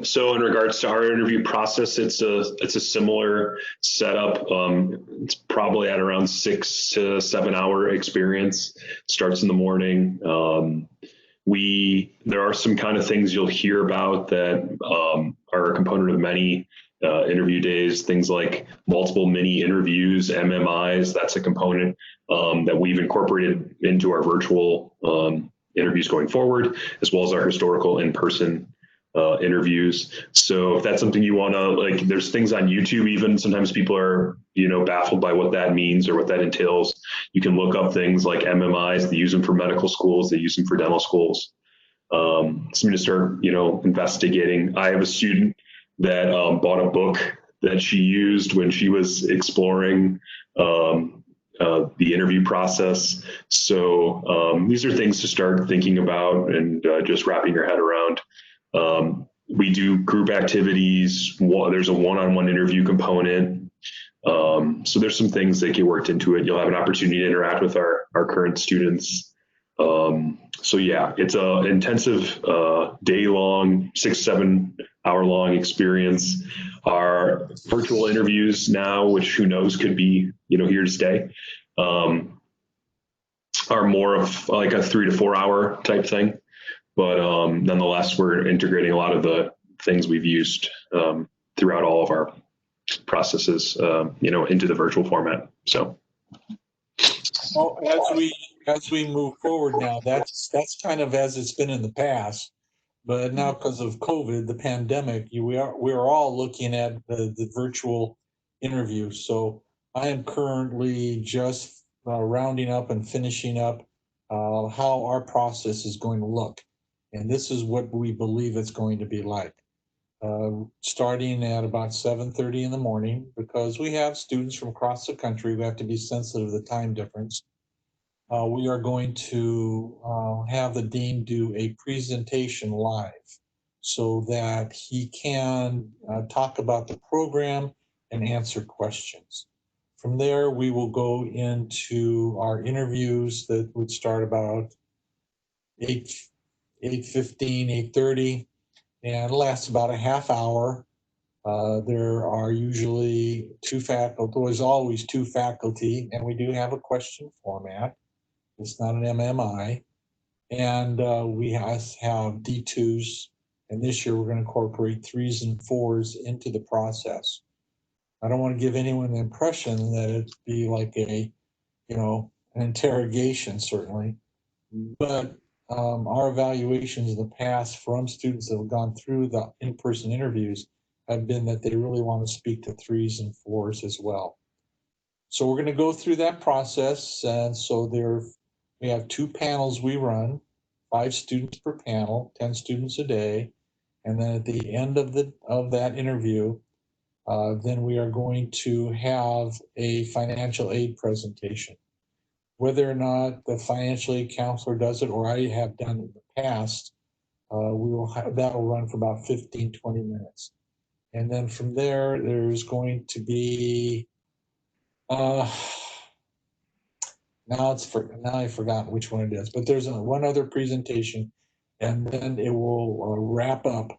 So in regards to our interview process, it's a similar setup. It's probably at around 6 to 7 hour experience. It starts in the morning. There are some kind of things you'll hear about that are a component of many interview days, things like multiple mini interviews, MMIs. That's a component that we've incorporated into our virtual interviews going forward, as well as our historical in-person interviews. So if that's something you want to, like, there's things on YouTube, even sometimes people are, you know, baffled by what that means or what that entails. You can look up things like MMIs. They use them for medical schools. They use them for dental schools. Something to start, you know, investigating. I have a student that bought a book that she used when she was exploring the interview process. So these are things to start thinking about and just wrapping your head around. We do group activities. There's a one-on-one interview component. So there's some things that get worked into it. You'll have an opportunity to interact with our current students. So yeah, it's an intensive day-long, 6-7 hour long experience. Our virtual interviews now, which who knows could be, you know, here to stay, are more of like a 3 to 4 hour type thing. But nonetheless, we're integrating a lot of the things we've used throughout all of our processes, you know, into the virtual format. So, well, as we move forward now, that's kind of as it's been in the past. But now, because of COVID, the pandemic, we're all looking at the virtual interview. So I am currently just rounding up and finishing up how our process is going to look. And this is what we believe it's going to be like. Starting at about 7:30 in the morning, because we have students from across the country. We have to be sensitive to the time difference. We are going to have the dean do a presentation live so that he can talk about the program and answer questions. From there, we will go into our interviews that would start about 8:15, 8:30, and lasts about a half hour. There are usually two faculty, there's always two faculty, and we do have a question format. It's not an MMI. And we have D2s. And this year we're going to incorporate 3s and 4s into the process. I don't want to give anyone the impression that it'd be like a, you know, an interrogation, certainly. But our evaluations in the past from students that have gone through the in-person interviews have been that they really want to speak to 3s and 4s as well. So we're going to go through that process. And so we have 2 panels we run, 5 students per panel, 10 students a day. And then at the end of that interview, then we are going to have a financial aid presentation. Whether or not the financial aid counselor does it, or I have done it in the past, that'll run for about 15, 20 minutes. And then from there, there's going to be, now I've forgotten which one it is, but there's one other presentation, and then it will wrap up.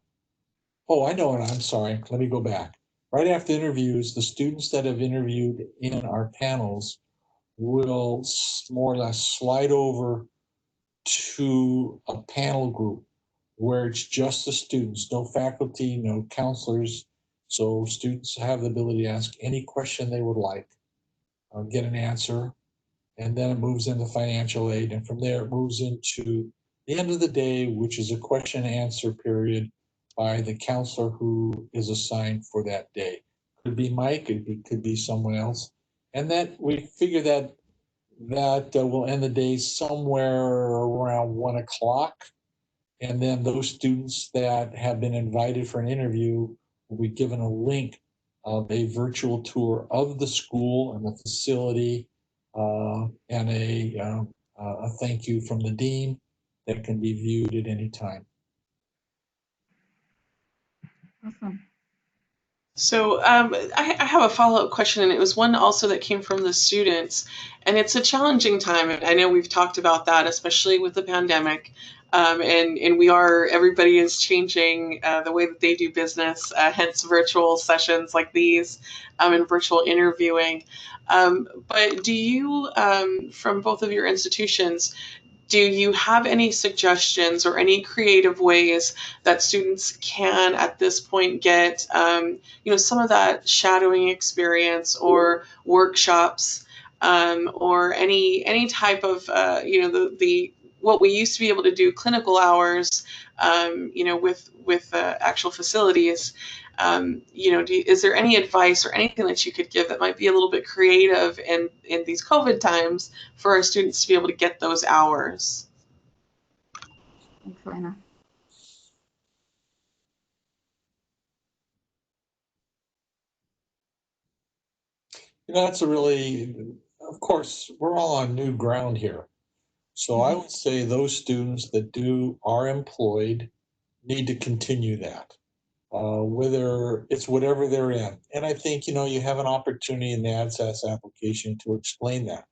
Oh, I know it. I'm sorry. Let me go back. Right after interviews, the students that have interviewed in our panels will more or less slide over to a panel group where it's just the students, no faculty, no counselors, So students have the ability to ask any question they would like, get an answer, and then it moves into financial aid. And from there, it moves into the end of the day, which is a question and answer period by the counselor who is assigned for that day. Could be Mike, could be someone else. And that we figure that will end the day somewhere around 1 o'clock. And then those students that have been invited for an interview will be given a link of a virtual tour of the school and the facility, and a thank you from the dean that can be viewed at any time. Awesome. So I have a follow-up question, and it was one also that came from the students, and it's a challenging time. I know we've talked about that, especially with the pandemic, and everybody is changing the way that they do business, hence virtual sessions like these, and virtual interviewing. But do you, from both of your institutions, do you have any suggestions or any creative ways that students can at this point get some of that shadowing experience or workshops, or any type of the what we used to be able to do, clinical hours, with actual facilities? Is there any advice or anything that you could give that might be a little bit creative in these COVID times for our students to be able to get those hours? Thanks, Lena. That's of course, we're all on new ground here. So I would say those students that are employed need to continue that, whether it's whatever they're in. And I think, you have an opportunity in the ADSAS application to explain that.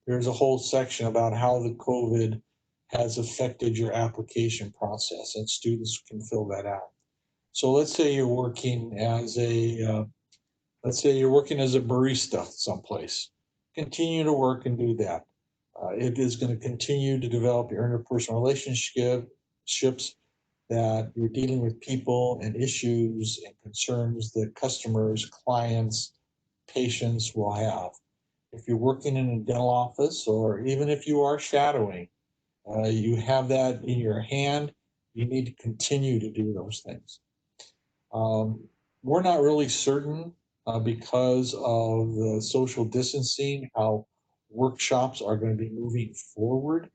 There's a whole section about how the COVID has affected your application process, and students can fill that out. So let's say you're working as a barista someplace. Continue to work and do that. It is going to continue to develop your interpersonal relationships, that you're dealing with people and issues and concerns that customers, clients, patients will have. If you're working in a dental office, or even if you are shadowing, you have that in your hand. You need to continue to do those things. We're not really certain, because of the social distancing, how workshops are going to be moving forward.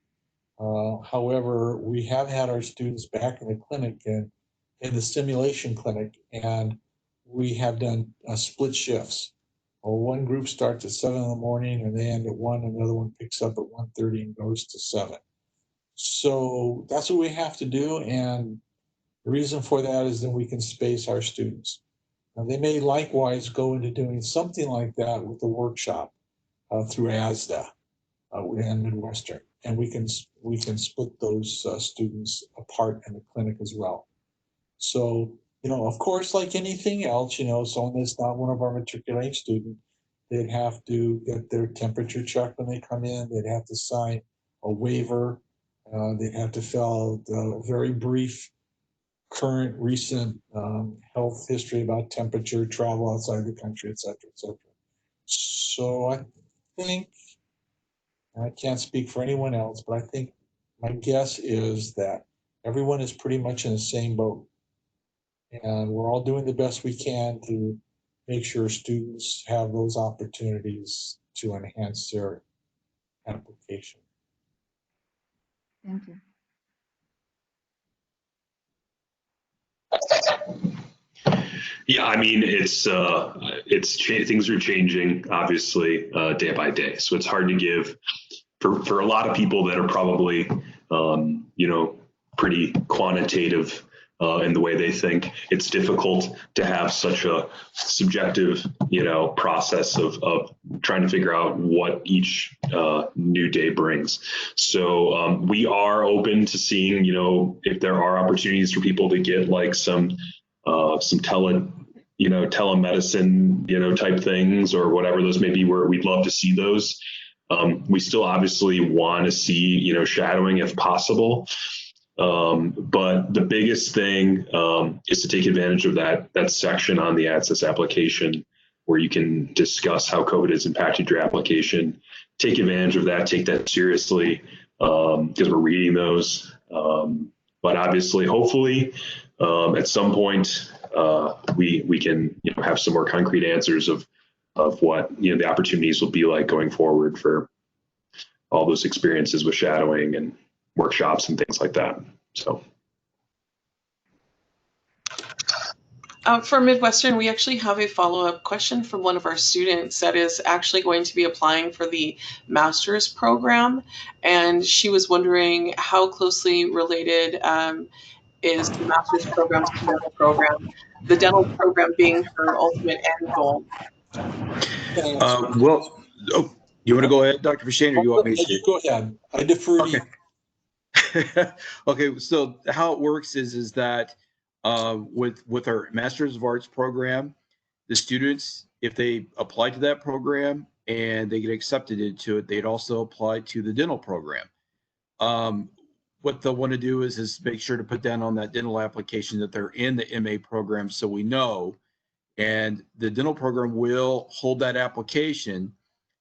However, we have had our students back in the clinic and in the simulation clinic, and we have done split shifts. One group starts at 7 in the morning and they end at 1. Another one picks up at 1:30 and goes to 7. So that's what we have to do. And the reason for that is then we can space our students. Now, they may likewise go into doing something like that with the workshop through ASDA and Midwestern, and we can split those students apart in the clinic as well. So, of course, like anything else, someone that's not one of our matriculating students, they'd have to get their temperature checked when they come in. They'd have to sign a waiver. They'd have to fill out a very brief, current, recent health history about temperature, travel outside the country, et cetera, et cetera. So I think, I can't speak for anyone else, but I think my guess is that everyone is pretty much in the same boat. And we're all doing the best we can to make sure students have those opportunities to enhance their application. Thank you. Yeah, I mean, things are changing, obviously, day by day. So it's hard to give for a lot of people that are probably, pretty quantitative in the way they think. It's difficult to have such a subjective, process of trying to figure out what each new day brings. So we are open to seeing, if there are opportunities for people to get like some telemedicine, type things or whatever those may be, where we'd love to see those. We still obviously want to see, shadowing if possible. But the biggest thing is to take advantage of that section on the ADSES application where you can discuss how COVID has impacted your application. Take advantage of that, take that seriously, because we're reading those. But obviously, hopefully, at some point, we can have some more concrete answers of what the opportunities will be like going forward for all those experiences with shadowing and workshops and things like that. So. For Midwestern, we actually have a follow-up question from one of our students that is actually going to be applying for the master's program. And she was wondering how closely related is the master's program to the dental program, the dental program being her ultimate end goal. Well, you want to go ahead, Dr. Vershane, or you want me to? Go ahead. I defer to you. Okay, so how it works is that with our Masters of Arts program, the students, if they apply to that program and they get accepted into it, they'd also apply to the dental program. What they'll want to do is make sure to put down on that dental application that they're in the MA program, so we know. And the dental program will hold that application.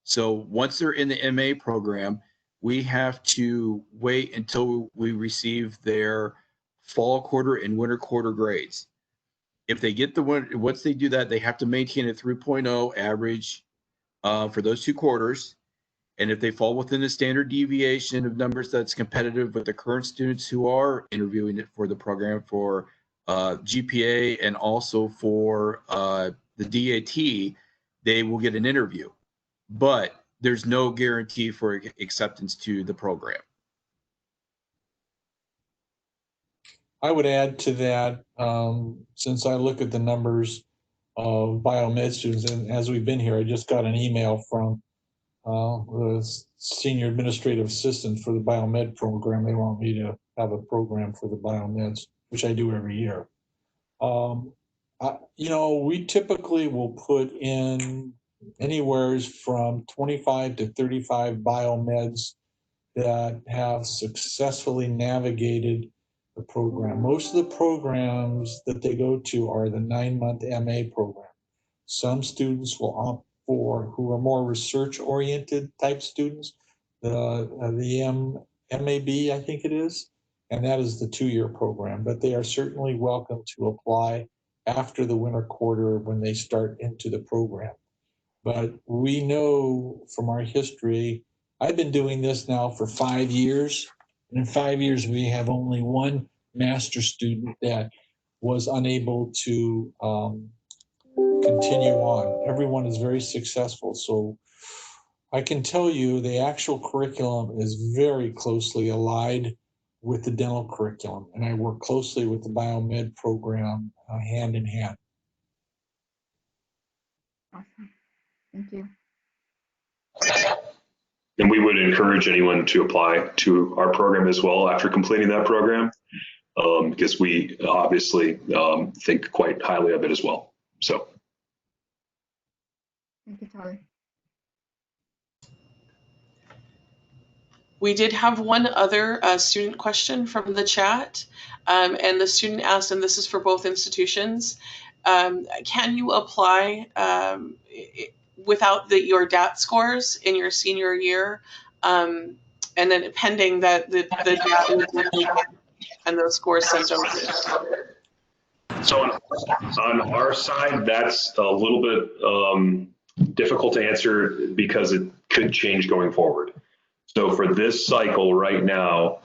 So once they're in the MA program, we have to wait until we receive their fall quarter and winter quarter grades. If they get once they do that, they have to maintain a 3.0 average for those 2 quarters. And if they fall within the standard deviation of numbers that's competitive with the current students who are interviewing it for the program for GPA and also for the DAT, they will get an interview. But there's no guarantee for acceptance to the program. I would add to that, since I look at the numbers of biomed students, and as we've been here, I just got an email from the senior administrative assistant for the biomed program. They want me to have a program for the biomeds, which I do every year. We typically will put in anywhere from 25 to 35 biomeds that have successfully navigated the program. Most of the programs that they go to are the 9-month MA program. Some students will opt for, who are more research-oriented type students, the MAB, I think it is, and that is the 2-year program. But they are certainly welcome to apply after the winter quarter when they start into the program. But we know from our history, I've been doing this now for 5 years, and in 5 years we have only one master student that was unable to continue on. Everyone is very successful. So I can tell you the actual curriculum is very closely allied with the dental curriculum, and I work closely with the biomed program hand in hand. Awesome. Thank you. And we would encourage anyone to apply to our program as well after completing that program, because we obviously think quite highly of it as well. So. Thank you, Tyler. We did have one other student question from the chat, and the student asked, and this is for both institutions, can you apply without your DAT scores in your senior year, and then pending that the DAT and those scores sent over? So on our side, that's a little bit difficult to answer because it could change going forward. So for this cycle right now,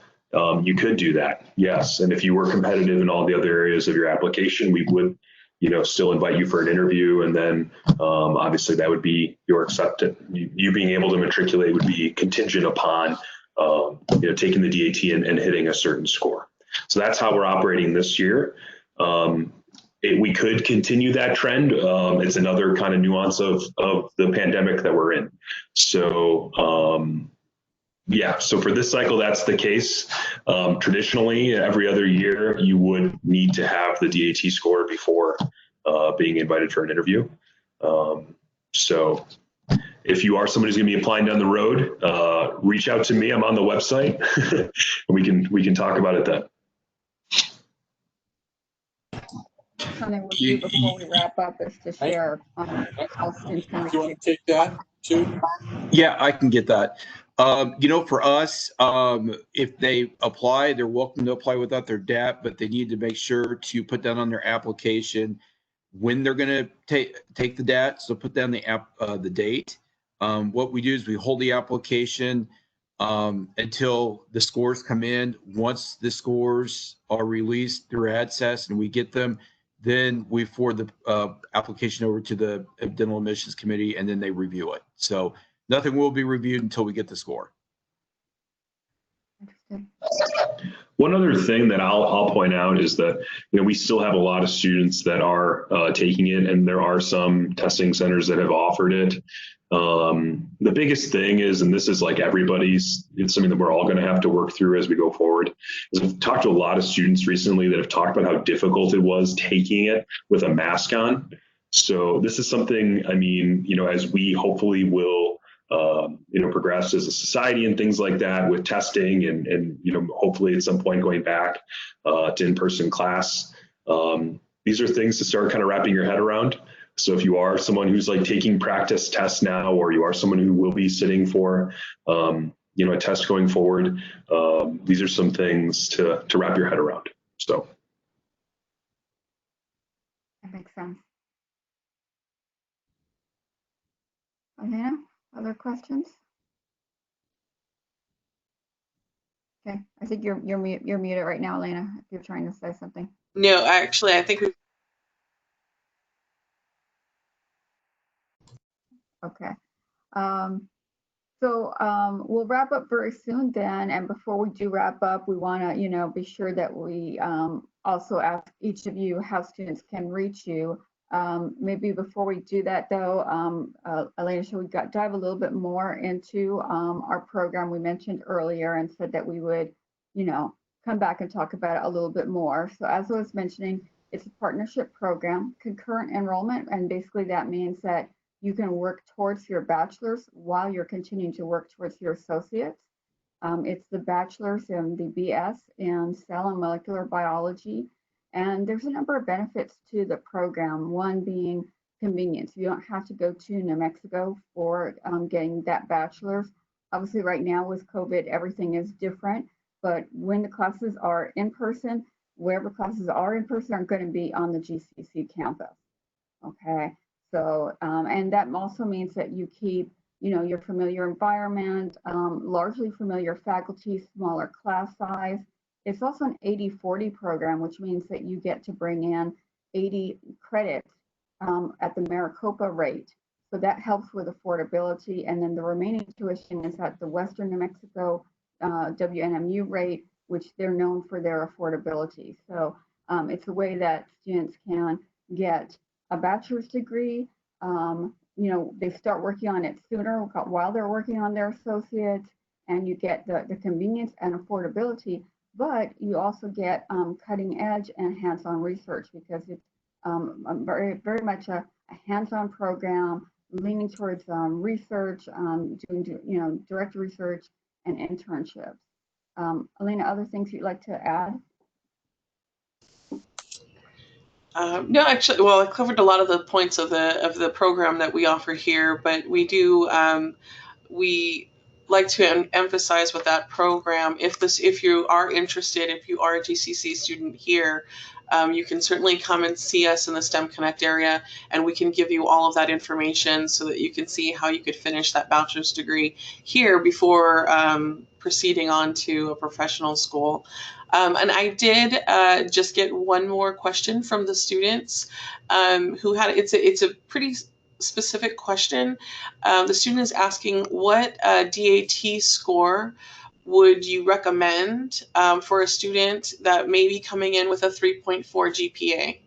you could do that, yes. And if you were competitive in all the other areas of your application, we would, still invite you for an interview, and then obviously that would be your acceptance. You being able to matriculate would be contingent upon taking the DAT and hitting a certain score. So that's how we're operating this year. We could continue that trend. It's another kind of nuance of the pandemic that we're in. So yeah, so for this cycle, that's the case. Traditionally, every other year, you would need to have the DAT score before being invited for an interview. So if you are somebody who's going to be applying down the road, reach out to me. I'm on the website. We can talk about it then. something we'll do before we wrap up is to share how students can Do you want receive. to take that too? Yeah, I can get that. For us, if they apply, they're welcome to apply without their DAT, but they need to make sure to put down on their application when they're going to take the DAT. So put down the date. What we do is we hold the application until the scores come in. Once the scores are released through ADSES and we get them, then we forward the application over to the dental admissions committee, and then they review it. So nothing will be reviewed until we get the score. One other thing that I'll point out is that we still have a lot of students that are taking it, and there are some testing centers that have offered it. The biggest thing is, and this is like everybody's, it's something that we're all going to have to work through as we go forward, is I've talked to a lot of students recently that have talked about how difficult it was taking it with a mask on. So this is something, as we hopefully will progress as a society and things like that with testing and hopefully at some point going back to in-person class. These are things to start kind of wrapping your head around. So if you are someone who's like taking practice tests now, or you are someone who will be sitting for a test going forward, these are some things to wrap your head around. So That makes sense. Elena, other questions? Okay, I think you're muted right now, Elena, if you're trying to say something. No, actually, I think Okay. So we'll wrap up very soon then. And before we do wrap up, we want to, be sure that we also ask each of you how students can reach you. Maybe before we do that, though, Elena, should we dive a little bit more into our program we mentioned earlier and said that we would, come back and talk about it a little bit more. So as I was mentioning, it's a partnership program, concurrent enrollment, and basically that means that you can work towards your bachelor's while you're continuing to work towards your associates. It's the bachelor's and the BS in cell and molecular biology. And there's a number of benefits to the program, one being convenience. You don't have to go to New Mexico for getting that bachelor's. Obviously, right now with COVID, everything is different. But when the classes are in person, wherever classes are in person are going to be on the GCC campus. Okay. So, and that also means that you keep, your familiar environment, largely familiar faculty, smaller class size. It's also an 80-40 program, which means that you get to bring in 80 credits at the Maricopa rate. So that helps with affordability. And then the remaining tuition is at the Western New Mexico WNMU rate, which they're known for their affordability. So it's a way that students can get a bachelor's degree. They start working on it sooner while they're working on their associates, and you get the convenience and affordability, but you also get cutting edge and hands-on research because it's very, very much a hands-on program leaning towards research, doing direct research and internships. Elena, other things you'd like to add? no, actually, well, I covered a lot of the points of the program that we offer here, but we do we like to emphasize with that program, if you are interested, if you are a GCC student here, you can certainly come and see us in the STEM Connect area, and we can give you all of that information so that you can see how you could finish that bachelor's degree here before proceeding on to a professional school. And I did just get one more question from the students who had, it's a pretty specific question. The student is asking, what DAT score would you recommend for a student that may be coming in with a 3.4 GPA?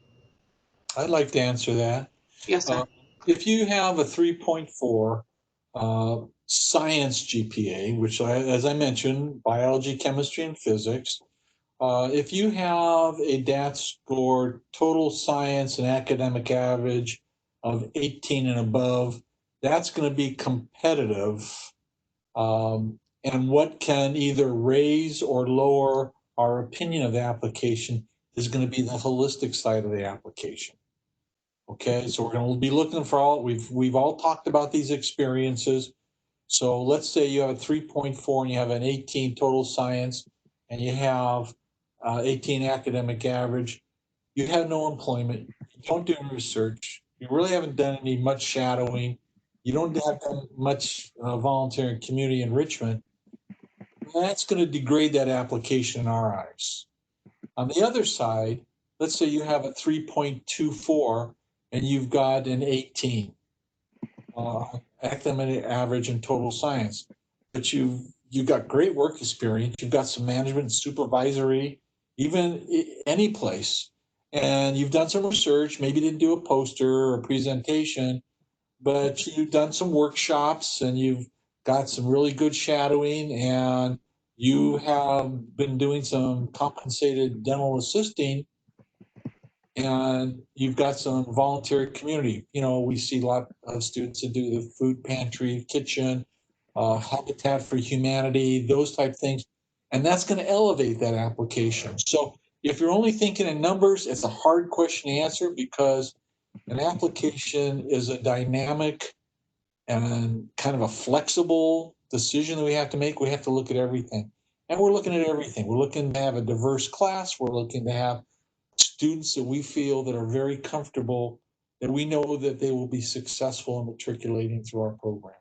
I'd like to answer that. Yes, sir. If you have a 3.4 science GPA, which, as I mentioned, biology, chemistry, and physics, if you have a DAT score, total science and academic average of 18 and above, that's going to be competitive. And what can either raise or lower our opinion of the application is going to be the holistic side of the application. Okay, so we're going to be looking for all, we've all talked about these experiences. So let's say you have a 3.4 and you have an 18 total science and you have 18 academic average. You have no employment, you don't do any research, you really haven't done any much shadowing, you don't have done much volunteer and community enrichment. That's going to degrade that application in our eyes. On the other side, let's say you have a 3.24 and you've got an 18 academic average in total science, but you've got great work experience, you've got some management, supervisory, even any place, and you've done some research, maybe didn't do a poster or a presentation, but you've done some workshops and you've got some really good shadowing, and you have been doing some compensated dental assisting, and you've got some volunteer community. You know, we see a lot of students that do the food pantry, kitchen, Habitat for Humanity, those type things. And that's going to elevate that application. So if you're only thinking in numbers, it's a hard question to answer, because an application is a dynamic and kind of a flexible decision that we have to make. We have to look at everything. And we're looking at everything. We're looking to have a diverse class. We're looking to have students that we feel that are very comfortable, that we know that they will be successful in matriculating through our program.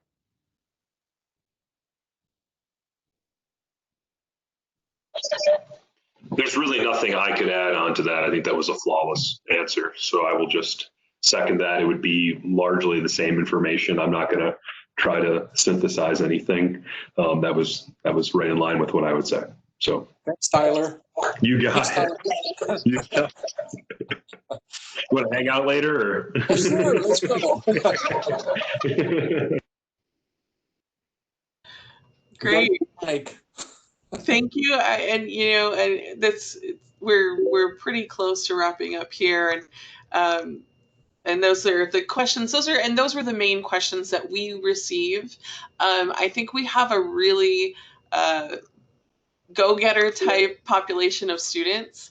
There's really nothing I could add on to that. I think that was a flawless answer. So I will just second that. It would be largely the same information. I'm not going to try to synthesize anything. That was right in line with what I would say. So thanks, Tyler. You got it. You want to hang out later? Or? Sure, let's go. Great. Mike. Thank you. And you know, and we're pretty close to wrapping up here, and those are the questions. Those were the main questions that we receive. I think we have a really go-getter type population of students.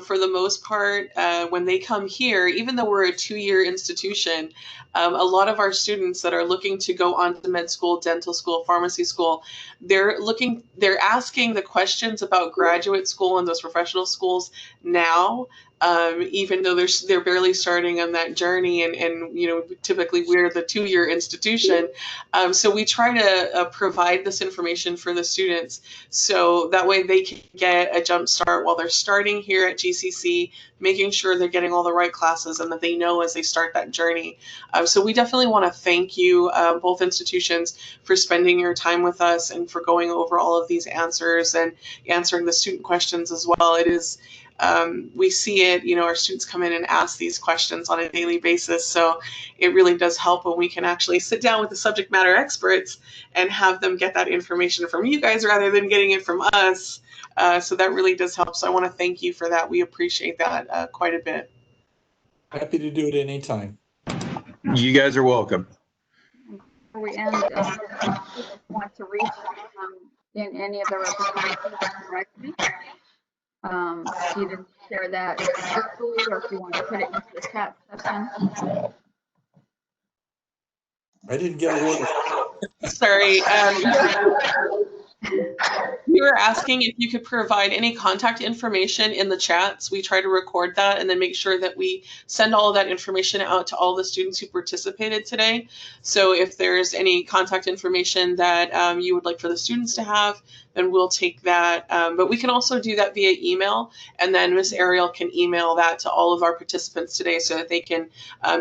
For the most part, when they come here, even though we're a 2-year institution, a lot of our students that are looking to go on to med school, dental school, pharmacy school, they're asking the questions about graduate school and those professional schools now, even though they're barely starting on that journey. And you know, typically we're the 2-year institution. So we try to provide this information for the students, so that way they can get a jump start while they're starting here at GCC, making sure they're getting all the right classes and that they know as they start that journey. So we definitely want to thank you, both institutions, for spending your time with us and for going over all of these answers and answering the student questions as well. It is, we see it, you know, our students come in and ask these questions on a daily basis. So it really does help when we can actually sit down with the subject matter experts and have them get that information from you guys rather than getting it from us. So that really does help. So I want to thank you for that. We appreciate that quite a bit. Happy to do it anytime. You guys are welcome. Before we end, want to reach in any of the representatives directly. Either share that verbally, or if you want to put it into the chat session. I didn't get a word. Sorry. We were asking if you could provide any contact information in the chats. We try to record that and then make sure that we send all of that information out to all the students who participated today. So if there's any contact information that you would like for the students to have, then we'll take that. But we can also do that via email, and then Ms. Ariel can email that to all of our participants today so that they can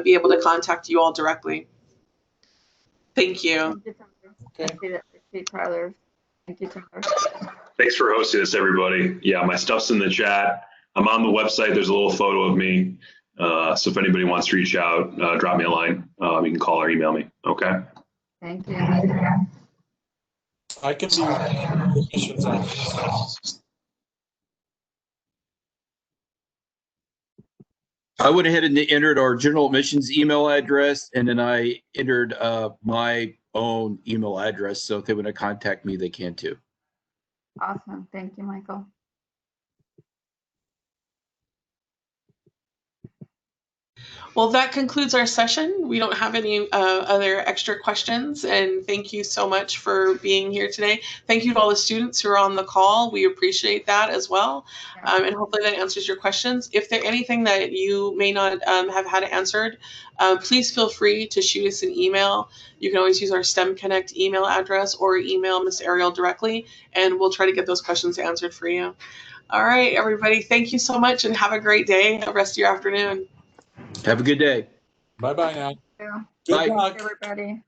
be able to contact you all directly. Thank you. Thank you, Tyler. Thank you, Tyler. Thanks for hosting this, everybody. Yeah, my stuff's in the chat. I'm on the website. There's a little photo of me. So if anybody wants to reach out, drop me a line. You can call or email me. Okay. Thank you. I can be admissions officer. I went ahead and entered our general admissions email address, and then I entered my own email address. So if they want to contact me, they can too. Awesome. Thank you, Michael. Well, that concludes our session. We don't have any other extra questions, and thank you so much for being here today. Thank you to all the students who are on the call. We appreciate that as well, and hopefully that answers your questions. If there's anything that you may not have had answered, please feel free to shoot us an email. You can always use our STEM Connect email address or email Ms. Ariel directly, and we'll try to get those questions answered for you. All right, everybody, thank you so much and have a great day, the rest of your afternoon. Have a good day. Bye-bye now. Yeah. Good Bye. luck. Everybody.